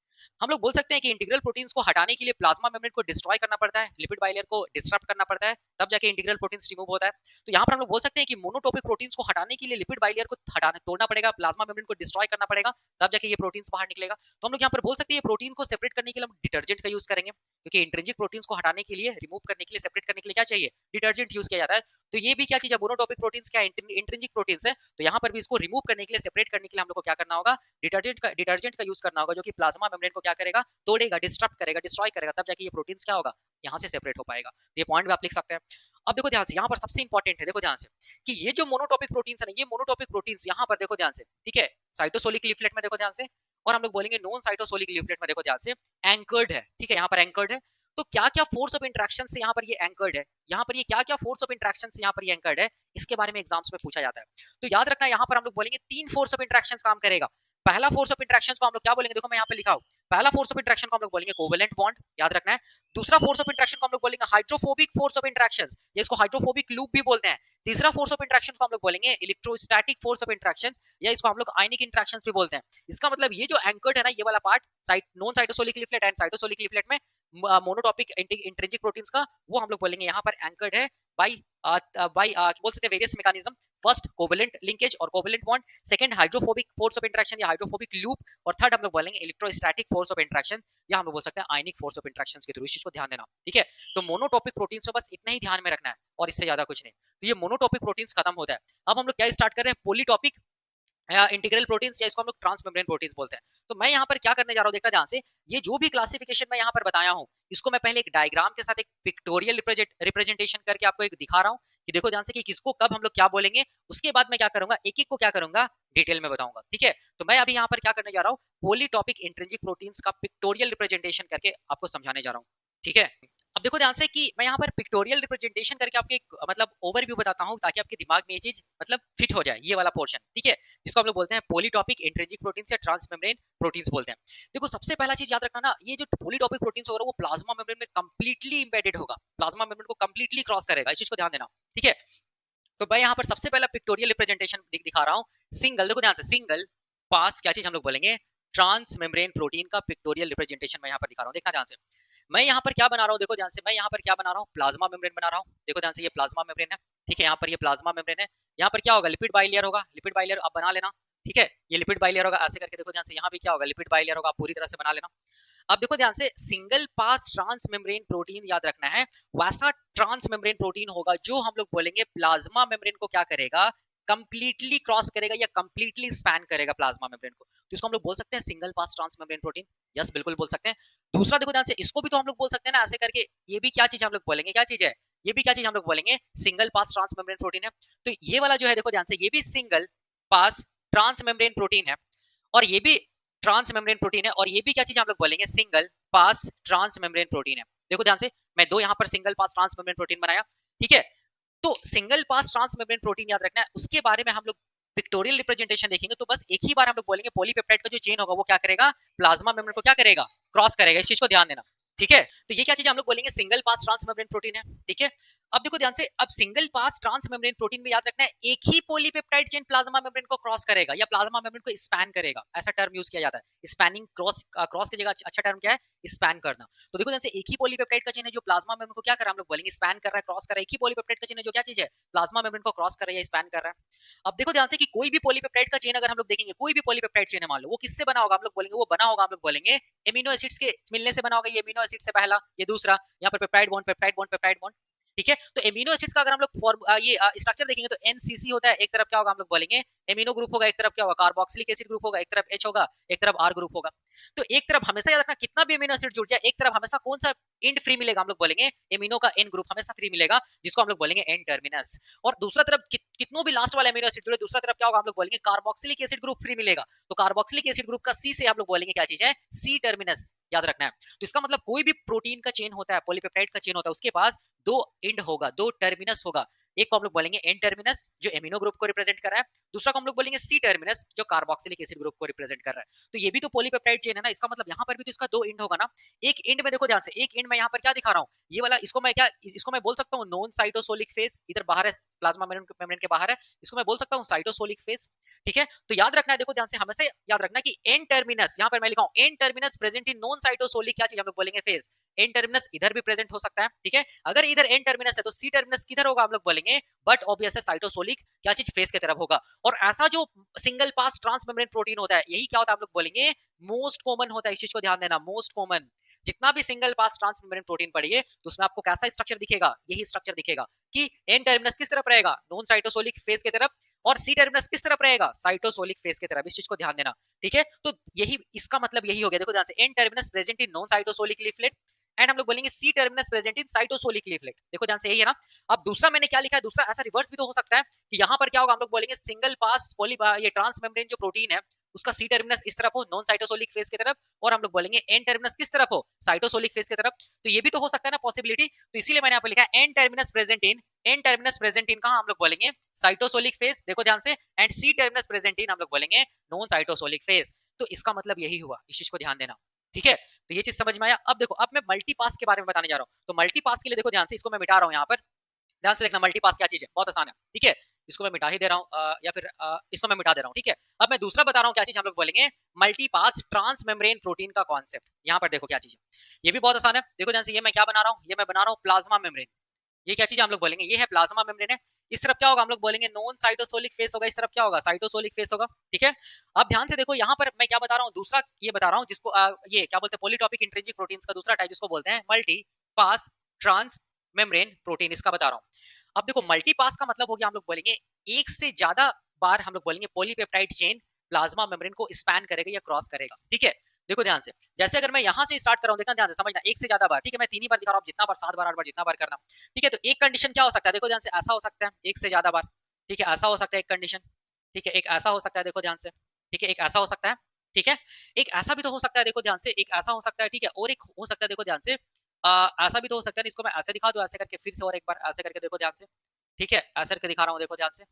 हम लोग बोल सकते हैं कि इंटीग्रल प्रोटीन्स को हटाने के लिए प्लाज्मा मेम्ब्रेन को डिस्ट्रॉय करना पड़ता है, लिपिड बाइलेयर को डिस्टर्ब करना पड़ता है, तब जाके इंटीग्रल प्रोटीन्स रिमूव होता है। तो यहाँ पर हम लोग बोल सकते हैं कि मोनोटॉपिक प्रोटीन्स को हटाने के लिए लिपिड बाइलेयर को हटाना तोड़ना पड़ेगा, प्लाज्मा मेम्ब्रेन को डिस्ट्रॉय करना पड़ेगा, तब जाके ये प्रोटीन्स बाहर निकलेगा। तो हम लोग यहाँ पर बोल सकते हैं ये प्रोटीन को सेपरेट करने के लिए हम डिटर्जेंट का यूज करेंगे, क्योंकि इंट्रिंसिक प्रोटीन्स को हटाने के लिए, रिमूव करने के लिए, सेपरेट करने के लिए क्या चाहिए, डिटर्जेंट यूज किया जाता है। तो ये भी क्या चीज है, मोनोटॉपिक प्रोटीन्स क्या इंट्रिंसिक प्रोटीन्स है। तो यहाँ पर भी इसको रिमूव करने के लिए, सेपरेट करने के लिए हम लोग को क्या करना होगा, डिटर्जेंट का यूज करना होगा, जो कि प्लाज्मा मेम्ब्रेन को क्या करेगा, तोड़ेगा, डिस्टर्ब करेगा, डिस्ट्रॉय करेगा, तब जाके ये प्रोटीन्स क्या होगा, यहाँ से सेपरेट हो पाएगा। तो ये पॉइंट भी आप लिख सकते हैं। अब देखो ध्यान से, यहाँ पर सबसे इंपॉर्टेंट है, देखो ध्यान से, कि ये जो मोनोटॉपिक प्रोटीन्स है ना, ये मोनोटॉपिक प्रोटीन्स यहाँ पर देखो ध्यान से, ठीक है, साइटोसोलिक लीफलेट में देखो ध्यान से, और हम लोग बोलेंगे नॉन साइटोसोलिक लीफलेट में देखो ध्यान से, एंकर्ड है, ठीक है, यहाँ पर एंकर्ड है। तो क्या क्या फोर्स ऑफ इंटरेक्शन से यहाँ पर ये एंकर्ड है, यहाँ पर ये क्या क्या फोर्स ऑफ इंटरेक्शन से यहाँ पर ये एंकर्ड है, इसके बारे में एग्जाम्स में पूछा जाता है। तो याद रखना, यहाँ पर हम लोग बोलेंगे 3 फोर्स ऑफ इंटरेक्शन काम करेगा। पहला फोर्स ऑफ इंटरेक्शन को हम लोग क्या बोलेंगे, देखो मैं यहाँ पे लिखा हूँ, पहला फोर्स ऑफ इंटरेक्शन को हम लोग बोलेंगे कोवेलेंट बॉन्ड, याद रखना है। दूसरा फोर्स ऑफ इंटरेक्शन को हम लोग बोलेंगे हाइड्रोफोबिक फोर्स ऑफ इंटरेक्शन, या इसको हाइड्रोफोबिक लूप भी बोलते हैं। तीसरा फोर्स ऑफ इंटरेक्शन को हम लोग बोलेंगे इलेक्ट्रोस्टैटिक फोर्स ऑफ इंटरेक्शन, या इसको हम लोग आयनिक इंटरेक्शन भी बोलते हैं। इसका मतलब ये जो एंकर्ड है ना, ये वाला part non cytosolic leaflet and cytosolic leaflet में मोनोटॉपिक इंट्रिंसिक प्रोटीन्स का, वो हम लोग बोलेंगे यहाँ पर एंकर्ड है बाय बोल सकते हैं various mechanism. First covalent linkage और covalent bond, second hydrophobic force of interaction या हाइड्रोफोबिक लूप, और थर्ड हम लोग बोलेंगे इलेक्ट्रोस्टैटिक फोर्स ऑफ इंटरेक्शन, या हम लोग बोल सकते हैं आयनिक फोर्स ऑफ इंटरेक्शन के थ्रू। इस चीज को ध्यान देना, ठीक है। तो मोनोटॉपिक प्रोटीन्स में बस इतना ही ध्यान में रखना है और इससे ज्यादा कुछ नहीं। तो ये मोनोटॉपिक प्रोटीन्स खत्म होता है। अब हम लोग क्या स्टार्ट कर रहे हैं, पॉलीटॉपिक इंटीग्रल प्रोटीन्स, या इसको हम लोग ट्रांस मेम्ब्रेन प्रोटीन्स बोलते हैं। तो मैं यहाँ पर क्या करने जा रहा हूँ, देखना ध्यान से, ये जो भी क्लासिफिकेशन मैं यहाँ पर बताया हूँ, इसको मैं पहले एक डायग्राम के साथ एक पिक्टोरियल रिप्रेजेंटेशन करके आपको एक दिखा रहा हूँ कि देखो ध्यान से कि किसको कब हम लोग क्या बोलेंगे। उसके बाद मैं क्या करूंगा, एक एक को क्या करूंगा, डिटेल में बताऊंगा, ठीक है। तो मैं अभी यहाँ पर क्या करने जा रहा हूँ, पॉलीटॉपिक इंट्रिंसिक प्रोटीन्स का पिक्टोरियल रिप्रेजेंटेशन करके आपको समझाने जा रहा हूँ, ठीक है। अब देखो ध्यान से कि मैं यहाँ पर पिक्टोरियल रिप्रेजेंटेशन करके आपको एक मतलब ओवरव्यू बताता हूँ, ताकि आपके दिमाग में ये चीज मतलब फिट हो जाए, ये वाला पोर्शन, ठीक है, जिसको हम लोग बोलते हैं पॉलीटॉपिक इंट्रिंसिक प्रोटीन्स या ट्रांस मेम्ब्रेन प्रोटीन्स बोलते हैं। देखो सबसे पहला चीज याद रखना ना, ये जो पॉलीटॉपिक प्रोटीन्स होगा वो प्लाज्मा मेम्ब्रेन में कंप्लीटली इंबेडेड होगा, प्लाज्मा मेम्ब्रेन को कंप्लीटली क्रॉस करेगा, इस चीज को ध्यान देना, ठीक है। तो मैं यहाँ पर सबसे पहला पिक्टोरियल रिप्रेजेंटेशन दिखा रहा हूँ, सिंगल, देखो ध्यान से, सिंगल पास क्या चीज हम लोग बोलेंगे, ट्रांस मेम्ब्रेन प्रोटीन का पिक्टोरियल रिप्रेजेंटेशन मैं यहाँ पर दिखा रहा हूँ, देखना ध्यान से। मैं यहाँ पर क्या बना रहा हूँ, देखो ध्यान से, मैं यहाँ पर क्या बना रहा हूँ, प्लाज्मा मेम्ब्रेन बना रहा हूँ, देखो ध्यान से, ये प्लाज्मा मेम्ब्रेन है, ठीक है, यहाँ पर ये प्लाज्मा मेम्ब्रेन है। यहाँ पर क्या होगा, लिपिड बाइलेयर होगा, लिपिड बाइलेयर आप बना लेना, ठीक है, ये लिपिड बाइलेयर होगा, ऐसे करके देखो ध्यान से, यहाँ भी क्या होगा, लिपिड बाइलेयर होगा, पूरी तरह से बना लेना। अब देखो ध्यान से, single pass trans membrane protein याद रखना है, वैसा ट्रांस मेम्ब्रेन प्रोटीन होगा जो हम लोग बोलेंगे प्लाज्मा मेम्ब्रेन को क्या करेगा, कंप्लीटली क्रॉस करेगा या कंप्लीटली स्पैन करेगा प्लाज्मा मेम्ब्रेन को। तो इसको हम लोग बोल सकते हैं single pass trans membrane protein, yes बिल्कुल बोल सकते हैं। दूसरा देखो ध्यान से, इसको भी तो हम लोग बोल सकते हैं ना ऐसे करके, ये भी क्या चीज हम लोग बोलेंगे, क्या चीज है, ये भी क्या चीज हम लोग बोलेंगे, single pass trans membrane protein है। तो ये वाला जो है देखो ध्यान से, ये भी single pass trans membrane protein है, और ये भी ट्रांस मेम्ब्रेन प्रोटीन है, और ये भी क्या चीज हम लोग बोलेंगे, single pass trans membrane protein है। देखो ध्यान से, मैं दो यहाँ पर single pass trans membrane protein बनाया, ठीक है। तो single pass trans membrane protein याद रखना है, उसके बारे में हम लोग पिक्टोरियल रिप्रेजेंटेशन देखेंगे तो बस एक ही बार हम लोग बोलेंगे पॉलीपेप्टाइड का जो चेन होगा वो क्या करेगा, प्लाज्मा मेम्ब्रेन को क्या करेगा, क्रॉस करेगा। इस चीज को ध्यान देना, ठीक है। तो ये क्या चीज हम लोग बोलेंगे, single pass trans membrane protein है, ठीक है। अब देखो ध्यान से, अब single pass trans membrane protein में याद रखना है एक ही पॉलीपेप्टाइड चेन प्लाज्मा मेम्ब्रेन को क्रॉस करेगा या प्लाज्मा मेम्ब्रेन को स्पैन करेगा, ऐसा टर्म यूज किया जाता है। स्पैनिंग क्रॉस, क्रॉस की जगह अच्छा टर्म क्या है, स्पैन करना। तो देखो ध्यान से, एक ही पॉलीपेप्टाइड का चेन है जो प्लाज्मा मेम्ब्रेन को क्या कर रहा है, हम लोग बोलेंगे स्पैन कर रहा है, क्रॉस कर रहा है। एक ही पॉलीपेप्टाइड का चेन है जो क्या चीज है, प्लाज्मा मेम्ब्रेन को क्रॉस कर रहा है या स्पैन कर रहा है। अब देखो ध्यान से कि कोई भी पॉलीपेप्टाइड का चेन अगर हम लोग देखेंगे, कोई भी पॉलीपेप्टाइड चेन है मान लो, वो किससे बना होगा, हम लोग बोलेंगे वो बना होगा, हम लोग बोलेंगे एमिनो एसिड्स के मिलने से बना होगा। ये एमिनो एसिड से पहला, ये दूसरा, यहाँ पर peptide bond peptide bond peptide bond, ठीक है। तो एमिनो एसिड्स का अगर हम लोग ये स्ट्रक्चर देखेंगे तो एनसीसी होता है, एक तरफ क्या होगा हम लोग बोलेंगे एमिनो ग्रुप होगा, एक तरफ क्या होगा कार्बोक्सिलिक एसिड ग्रुप होगा, एक तरफ H होगा, एक तरफ R ग्रुप होगा। तो एक तरफ हमेशा याद रखना, कितना भी एमिनो एसिड जुड़ जाए एक तरफ हमेशा कौन सा एंड फ्री मिलेगा, हम लोग बोलेंगे एमिनो का एन ग्रुप हमेशा फ्री मिलेगा, जिसको हम लोग बोलेंगे एन टर्मिनस। और दूसरा तरफ कितनों भी लास्ट वाला एमिनो एसिड जुड़े, दूसरा तरफ क्या होगा, हम लोग बोलेंगे कार्बोक्सिलिक एसिड ग्रुप फ्री मिलेगा। तो कार्बोक्सिलिक एसिड ग्रुप का सी से हम लोग बोलेंगे क्या चीज है, सी टर्मिनस, याद रखना है। तो इसका मतलब कोई भी प्रोटीन का चेन होता है, पॉलीपेप्टाइड का चेन होता है, उसके पास दो एंड होगा, दो टर्मिनस होगा। एक को हम लोग बोलेंगे एन टर्मिनस जो एमिनो ग्रुप को रिप्रेजेंट कर रहा है, दूसरा को हम लोग बोलेंगे सी टर्मिनस जो कार्बोक्सिलिक एसिड ग्रुप को रिप्रेजेंट कर रहा है। तो ये भी तो पॉलीपेप्टाइड चेन है ना, इसका मतलब यहाँ पर भी तो इसका दो एंड होगा ना। एक एंड में देखो ध्यान से, एक एंड में यहाँ पर क्या दिखा रहा हूँ, ये वाला, इसको मैं क्या, इसको मैं बोल सकता हूँ नॉन साइटोसोलिक फेज, इधर बाहर है, प्लाज्मा मेम्ब्रेन के बाहर है, इसको मैं बोल सकता हूँ साइटोसोलिक फेज, ठीक है। तो याद रखना है, देखो ध्यान से, हमेशा याद रखना कि एन टर्मिनस, यहाँ पर मैं लिखा हूँ N terminus present in non cytosolic क्या चीज हम लोग बोलेंगे, फेज। एन टर्मिनस इधर भी प्रेजेंट हो सकता है, ठीक है। अगर इधर एन टर्मिनस है तो सी टर्मिनस किधर होगा, हम लोग बोलेंगे बट ऑब्वियस है साइटोसोलिक क्या चीज, फेज की तरफ होगा। और ऐसा जो single pass trans membrane protein होता है, यही क्या होता है, हम लोग बोलेंगे मोस्ट कॉमन होता है। इस चीज को ध्यान देना, मोस्ट कॉमन। जितना भी single pass trans membrane protein पढ़िए तो उसमें आपको कैसा स्ट्रक्चर दिखेगा, यही स्ट्रक्चर दिखेगा कि एन टर्मिनस किस तरफ रहेगा, नॉन साइटोसोलिक फेज की तरफ, और सी टर्मिनस किस तरफ रहेगा, साइटोसोलिक फेज की तरफ। इस चीज को ध्यान देना, ठीक है। तो यही इसका मतलब यही हो गया, देखो ध्यान से, N terminus present in non cytosolic leaflet and हम लोग बोलेंगे C terminus present in cytosolic leaflet. देखो ध्यान से, यही है ना। अब दूसरा मैंने क्या लिखा है, दूसरा ऐसा रिवर्स भी तो हो सकता है कि यहाँ पर क्या होगा, हम लोग बोलेंगे सिंगल पास पॉली, ये ट्रांस मेम्ब्रेन जो प्रोटीन है उसका सी टर्मिनस इस तरफ हो, नॉन साइटोसोलिक फेज की तरफ, और हम लोग बोलेंगे एन टर्मिनस किस तरफ हो, साइटोसोलिक फेज की तरफ। तो ये भी तो हो सकता है ना पॉसिबिलिटी। तो इसीलिए मैंने यहाँ पर लिखा है N terminus present in, N terminus present in कहां, हम लोग बोलेंगे साइटोसोलिक फेज, देखो ध्यान से, and C terminus present in हम लोग बोलेंगे नॉन साइटोसोलिक फेज। तो इसका मतलब यही हुआ, इस चीज को ध्यान देना, ठीक है। तो ये चीज समझ में आया। अब देखो, अब मैं मल्टीपास के बारे में बताने जा रहा हूँ। तो मल्टीपास के लिए देखो ध्यान से, इसको मैं मिटा रहा हूँ यहाँ पर, ध्यान से देखना मल्टीपास क्या चीज है, बहुत आसान है, ठीक है। इसको मैं मिटा ही दे रहा हूँ, या फिर इसको मैं मिटा दे रहा हूँ, ठीक है। अब मैं दूसरा बता रहा हूँ क्या चीज, हम लोग बोलेंगे मल्टीपास ट्रांस मेम्ब्रेन प्रोटीन का कॉन्सेप्ट। यहाँ पर देखो क्या चीज है, ये भी बहुत आसान है। देखो ध्यान से, ये मैं क्या बना रहा हूँ, ये मैं बना रहा हूँ प्लाज्मा मेम्ब्रेन। ये क्या चीज हम लोग बोलेंगे, ये है प्लाज्मा मेम्ब्रेन है। इस तरफ क्या होगा, हम लोग बोलेंगे नॉन साइटोसोलिक फेस होगा, इस तरफ क्या होगा, साइटोसोलिक फेस होगा, ठीक है। अब ध्यान से देखो, यहाँ पर मैं क्या बता रहा हूँ, दूसरा ये बता रहा हूँ जिसको ये क्या बोलते हैं, पॉलीटॉपिक इंट्रिंसिक प्रोटीन्स का दूसरा टाइप जिसको बोलते हैं multi pass trans membrane protein, इसका बता रहा हूँ। अब देखो, मल्टी पास का मतलब हो गया, हम लोग बोलेंगे एक से ज्यादा बार हम लोग बोलेंगे पॉलीपेप्टाइड चेन प्लाज्मा मेम्ब्रेन को स्पैन करेगा या क्रॉस करेगा, ठीक है। देखो ध्यान से, जैसे अगर मैं यहाँ से स्टार्ट कर रहा हूँ, देखना ध्यान से, समझना, एक से ज्यादा बार, ठीक है। मैं 3 ही बार दिखा रहा हूँ, जितना बार 7 बार 8 बार जितना बार करना, ठीक है। तो एक कंडीशन क्या हो सकता है, देखो ध्यान से, ऐसा हो सकता है एक से ज्यादा बार, ठीक है, ऐसा हो सकता है एक कंडीशन, ठीक है। एक ऐसा हो सकता है, देखो ध्यान से, ठीक है, एक ऐसा हो सकता है, ठीक है। एक ऐसा भी तो हो सकता है, देखो ध्यान से, एक ऐसा हो सकता है, ठीक है। और एक हो सकता है, देखो ध्यान से, ऐसा भी तो हो सकता है, इसको मैं ऐसे दिखा दूं, ऐसे करके, फिर से और एक बार ऐसे करके, देखो ध्यान से, ठीक है, ऐसे करके दिखा रहा हूँ, देखो ध्यान से,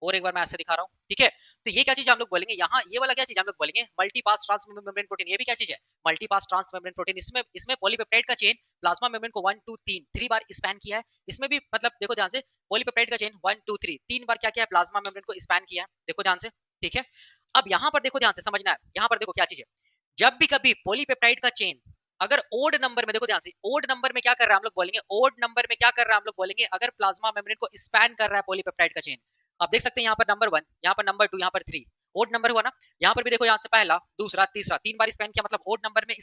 और एक बार मैं ऐसे दिखा रहा हूँ, ठीक है। तो ये क्या चीज हम लोग बोलेंगे, यहाँ ये वाला क्या चीज हम लोग बोलेंगे मल्टीपास ट्रांस मेम्ब्रेन प्रोटीन। ये भी क्या चीज है, मल्टीपास ट्रांस मेम्ब्रेन प्रोटीन। इसमें इसमें पॉलीपेप्टाइड का चेन प्लाज्मा मेम्ब्रेन को 1 2 3 3 बार स्पैन किया है। इसमें भी मतलब देखो ध्यान से, पॉलीपेप्टाइड का चेन 1 2 3 3 बार क्या किया है, प्लाज्मा मेम्ब्रेन को स्पैन किया है, देखो ध्यान से, ठीक है। अब यहाँ पर देखो ध्यान से, समझना है, यहाँ पर देखो क्या चीज है, जब भी कभी पॉलीपेप्टाइड का चेन अगर ओड नंबर में, देखो ध्यान से, ओड नंबर में क्या कर रहा है, हम लोग बोलेंगे ओड नंबर में क्या कर रहा है, हम लोग बोलेंगे अगर प्लाज्मा मेम्ब्रेन को स्पैन कर रहा है पॉलीपेप्टाइड का चेन। आप देख सकते हैं यहाँ पर नंबर 1, यहाँ पर नंबर 2, यहाँ पर 3, ओड नंबर हुआ ना। यहाँ पर भी देखो, यहाँ से पहला दूसरा तीसरा 3 बार स्पैन किया, मतलब ओड नंबर में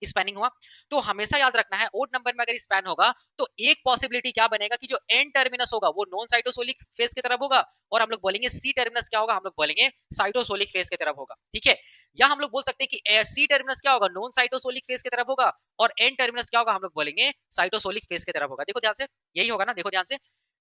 स्पैनिंग हुआ। तो हमेशा याद रखना है, ओड नंबर में अगर स्पैन होगा तो एक पॉसिबिलिटी क्या बनेगा कि जो एन टर्मिनस होगा वो नॉन साइटोसोलिक फेज की तरफ होगा, और हम लोग बोलेंगे सी टर्मिनस क्या होगा, हम लोग बोलेंगे साइटोसोलिक फेज की तरफ होगा, ठीक है। या हम लोग बोल सकते हैं कि सी टर्मिनस क्या होगा, नॉन साइटोसोलिक फेज की तरफ होगा, और एन टर्मिनस क्या होगा, हम लोग बोलेंगे साइटोसोलिक फेज की तरफ होगा। देखो ध्यान से, यही होगा ना, देखो ध्यान से।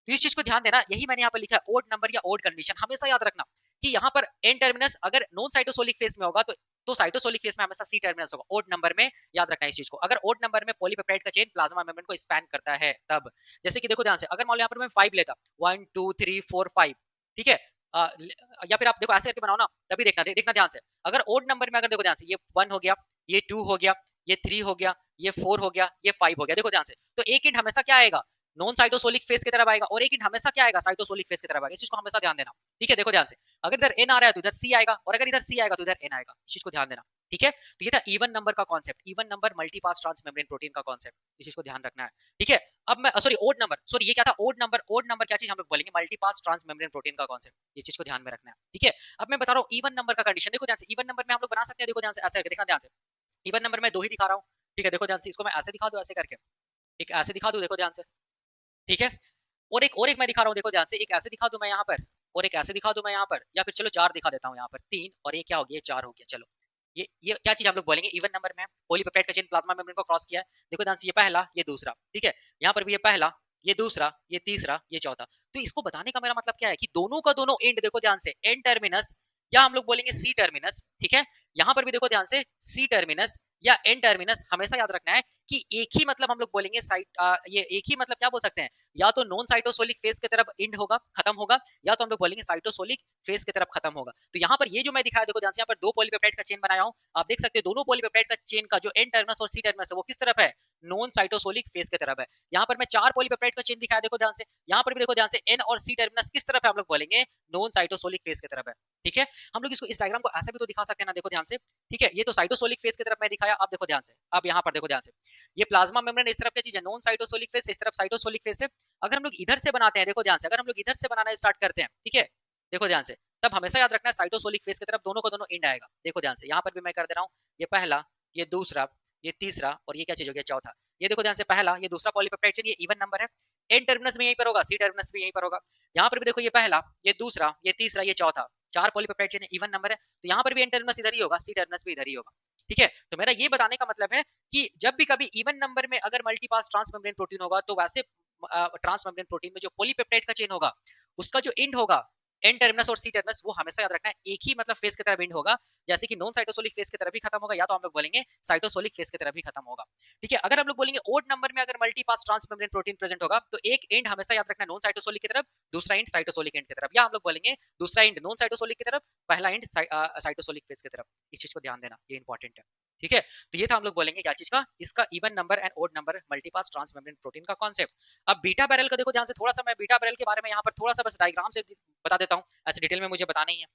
तो इस चीज को ध्यान देना, यही मैंने यहाँ पर लिखा है, ओड नंबर या ओड कंडीशन। हमेशा याद रखना कि यहाँ पर एन टर्मिनस अगर नॉन साइटोसोलिक फेज में होगा तो साइटोसोलिक फेस में हमेशा सी टर्मिनस होगा, ओड नंबर में, याद रखना इस चीज को। अगर ओड नंबर में पॉलीपेप्टाइड का चेन प्लाज्मा मेम्ब्रेन को स्पैन करता है तब, जैसे कि देखो ध्यान से, अगर मान लो यहाँ पर मैं 5 लेता, 1 2 3 4 5, ठीक है, या फिर आप देखो ऐसे करके बनाओ ना, तभी देखना देखना ध्यान से। अगर ओड नंबर में अगर देखो ध्यान से, ये 1 हो गया, ये 2 हो गया, ये 3 हो गया, ये 4 हो गया, ये 5 हो गया, देखो ध्यान से, तो एक इंट हमेशा क्या आएगा, नॉन साइटोसोलिक फेस की तरफ आएगा, और एक इंट हमेशा क्या आएगा, साइटोसोलिक फेस की तरफ आएगा। इस चीज को हमेशा ध्यान देना, ठीक है। देखो ध्यान से, अगर इधर एन आ रहा है तो इधर सी आएगा, और अगर इधर सी आएगा तो इधर एन आएगा, इस चीज को ध्यान देना, ठीक है। तो ये था इवन नंबर का concept, even number multipass transmembrane protein का कॉन्सेप्ट, इस चीज को ध्यान रखना है, ठीक है। अब मैं सॉरी ओड नंबर, सॉरी ये क्या था, ओड नंबर, ओड नंबर क्या चीज हम लोग बोलेंगे, मल्टीपास ट्रांसमेम्ब्रेन प्रोटीन का कॉन्सेप्ट, ये चीज को ध्यान में रखना है, ठीक है। अब मैं बता रहा हूँ इवन नंबर का कंडीशन, देखो ध्यान से, इवन नंबर में हम लोग बना सकते हैं, देखो ध्यान से, ऐसे करके देखना ध्यान से, इवन नंबर में 2 ही दिखा रहा हूँ, ठीक है। देखो ध्यान से, इसको मैं ऐसे दिखा दूं, ऐसे करके, एक ऐसे दिखा दूं, देखो ध्यान से, ठीक है। और एक मैं दिखा रहा हूँ, देखो ध्यान से, एक ऐसे दिखा दूं मैं यहाँ पर, और एक ऐसे दिखा दूं मैं यहाँ पर, या फिर चलो 4 दिखा देता हूँ यहाँ पर, 3 और ये क्या हो गया, ये 4 हो गया, चलो। ये क्या चीज हम लोग बोलेंगे, इवन नंबर में पॉलीपेप्टाइड का चेन प्लाज्मा मेम्ब्रेन को क्रॉस किया है, देखो ध्यान से, ये पहला, ये दूसरा, ठीक है। यहाँ पर भी ये पहला, ये दूसरा, ये तीसरा, ये चौथा। तो इसको बताने का मेरा मतलब क्या है कि दोनों का दोनों एंड, देखो ध्यान से, एन टर्मिनस, या हम लोग बोलेंगे सी टर्मिनस, ठीक है। यहाँ पर भी देखो ध्यान से, सी टर्मिनस या एन टर्मिनस, हमेशा याद रखना है कि एक ही मतलब हम लोग बोलेंगे ये एक ही मतलब क्या बोल सकते हैं, या तो नॉन साइटोसोलिक फेज की तरफ एंड होगा, खत्म होगा, या तो हम लोग बोलेंगे साइटोसोलिक फेज की तरफ खत्म होगा। तो यहाँ पर ये जो मैं दिखाया, देखो ध्यान से, यहाँ पर 2 पॉलीपेप्टाइड का चेन बनाया हूँ, आप देख सकते हो दोनों पॉलीपेप्टाइड का चेन का जो एन टर्मिनस और सी टर्मिनस है वो किस तरफ है, नॉन साइटोसोलिक फेज की तरफ है। यहाँ पर मैं 4 पॉलीपेप्टाइड का चेन दिखाया, देखो ध्यान से, यहाँ पर भी देखो ध्यान से, एन और सी टर्मिनस किस तरफ है, हम लोग बोलेंगे नॉन साइटोसोलिक फेज की तरफ है, ठीक है। हम लोग इसको, इस डायग्राम को ऐसे भी तो दिखा सकते हैं ना, देखो ध्यान से, ठीक है। ये तो साइटोसोलिक फेज की तरफ मैं दिखाया, अब देखो ध्यान से, अब यहाँ पर देखो ध्यान से, ये प्लाज्मा मेम्ब्रेन इस तरफ क्या चीज है, नॉन साइटोसोलिक फेज, इस तरफ साइटोसोलिक फेज है। अगर हम लोग इधर से बनाते हैं, देखो ध्यान से, अगर हम लोग इधर से बनाना स्टार्ट करते हैं, ठीक है, देखो ध्यान से, तब हमेशा याद रखना है साइटोसोलिक फेज की तरफ दोनों का दोनों एंड आएगा। देखो ध्यान से, यहाँ पर भी मैं कर दे रहा हूँ, ये पहला, ये दूसरा, ये तीसरा, और ये क्या चीज हो गया, चौथा। ये देखो ध्यान से, पहला, ये दूसरा पॉलीपेप्टाइड चेन, ये इवन नंबर है, एन टर्मिनस भी यहीं पर होगा, सी टर्मिनस भी यहीं पर होगा। यहाँ पर भी देखो, ये पहला, ये दूसरा, ये तीसरा, ये चौथा, 4 पॉलीपेप्टाइड चेन इवन नंबर है, तो यहाँ पर भी एन टर्मिनस इधर ही होगा, सी टर्मिनस भी इधर ही होगा, ठीक है। तो मेरा ये बताने का मतलब है कि जब भी कभी इवन नंबर में अगर मल्टीपास ट्रांसमेम्ब्रेन प्रोटीन होगा, तो वैसे ट्रांसमेम्ब्रेन प्रोटीन में जो पॉलीपेप्टाइड का चेन होगा, उसका जो एंड होगा, एन टर्मिनस और सी टर्मिनस, वो हमेशा याद रखना है एक ही मतलब फेज की तरफ एंड होगा, जैसे कि नॉन साइटोसोलिक फेज की तरफ भी खत्म होगा, या तो हम लोग बोलेंगे साइटोसोलिक फेज की तरफ भी खत्म होगा, ठीक है। अगर हम लोग बोलेंगे ओड नंबर में अगर मल्टीपास ट्रांसमेम्ब्रेन प्रोटीन प्रेजेंट होगा, तो एक एंड हमेशा याद रखना नॉन साइटोसोलिक की तरफ, दूसरा एंड साइटोसोलिक एंड की तरफ, या हम लोग बोलेंगे दूसरा एंड नॉन साइटोसोलिक की तरफ, पहला एंड साइटोसोलिक फेज की तरफ। इस चीज को ध्यान देना, ये इंपॉर्टेंट है, ठीक है। तो ये था हम लोग बोलेंगे क्या चीज का, इसका even number and odd number multipass transmembrane protein का कॉन्सेप्ट। अब बीटा बैरल का देखो ध्यान से, थोड़ा सा मैं बीटा बैरल के बारे में यहाँ पर थोड़ा सा बस डायग्राम से बता देता हूँ, ऐसे डिटेल में मुझे बताना ही है,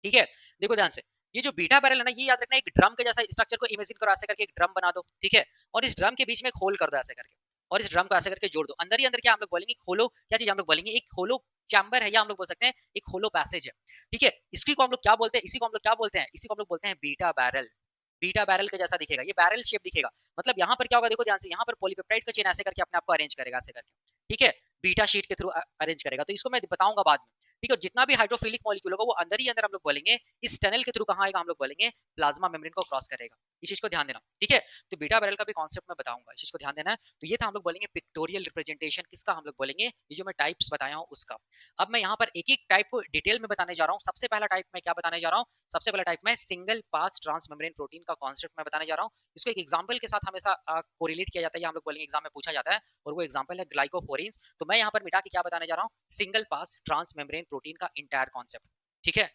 ठीक है। देखो ध्यान से, ये जो बीटा बैरल है ना, ये याद रखना, एक ड्रम के जैसा स्ट्रक्चर को इमेजिन करो, ऐसे करके एक ड्रम बना दो, ठीक है, और इस ड्रम के बीच में एक होल कर दो ऐसे करके, और इस ड्रम को ऐसे करके जोड़ दो, अंदर ही अंदर क्या हम लोग बोलेंगे, होलो, क्या चीज हम लोग बोलेंगे, एक होलो चैम्बर है, या हम लोग बोल सकते हैं एक होलो पैसेज है, ठीक है। इसकी को हम लोग क्या बोलते हैं, इसी को हम लोग क्या बोलते हैं, इसी को हम लोग बोलते हैं बीटा बैरल। बीटा बैरल के जैसा दिखेगा, ये बैरल शेप दिखेगा, मतलब यहाँ पर क्या होगा, देखो ध्यान से, यहाँ पर पॉलीपेप्टाइड का चेन ऐसे करके अपने आप को अरेंज करेगा, ऐसे करके, ठीक है, बीटा शीट के थ्रू अरेंज करेगा। तो इसको मैं बताऊंगा बाद में, ठीक है। जितना भी हाइड्रोफिलिक मॉलिक्यूल होगा वो अंदर ही अंदर हम लोग बोलेंगे, इस टनल के थ्रू कहाँ आएगा, हम लोग बोलेंगे प्लाज्मा मेम्ब्रेन को क्रॉस करेगा, इस चीज को ध्यान देना, ठीक है। तो बीटा बैरल का भी कॉन्सेप्ट मैं बताऊंगा, इस चीज को ध्यान देना है। तो ये था हम लोग बोलेंगे पिक्टोरियल रिप्रेजेंटेशन किसका, हम लोग बोलेंगे ये जो मैं टाइप्स बताया हूँ उसका। अब मैं यहाँ पर एक एक टाइप को डिटेल में बताने जा रहा हूँ। सबसे पहला टाइप मैं क्या बताने जा रहा हूँ, सबसे पहला टाइप में सिंगल पास ट्रांसमेम्ब्रेन प्रोटीन का कॉन्सेप्ट मैं बताने जा रहा हूँ। इसको एक एग्जाम्पल के साथ हमेशा कोरिलेट किया जाता है, हम लोग बोलेंगे एग्जाम में पूछा जाता है, और वो एग्जाम्पल है ग्लाइकोफोरिन्स। तो मैं यहाँ पर मिटा के क्या बताने जा रहा हूँ, सिंगल पास ट्रांसमेम्ब्रेन प्रोटीन का इंटायर कॉन्सेप्ट, ठीक है।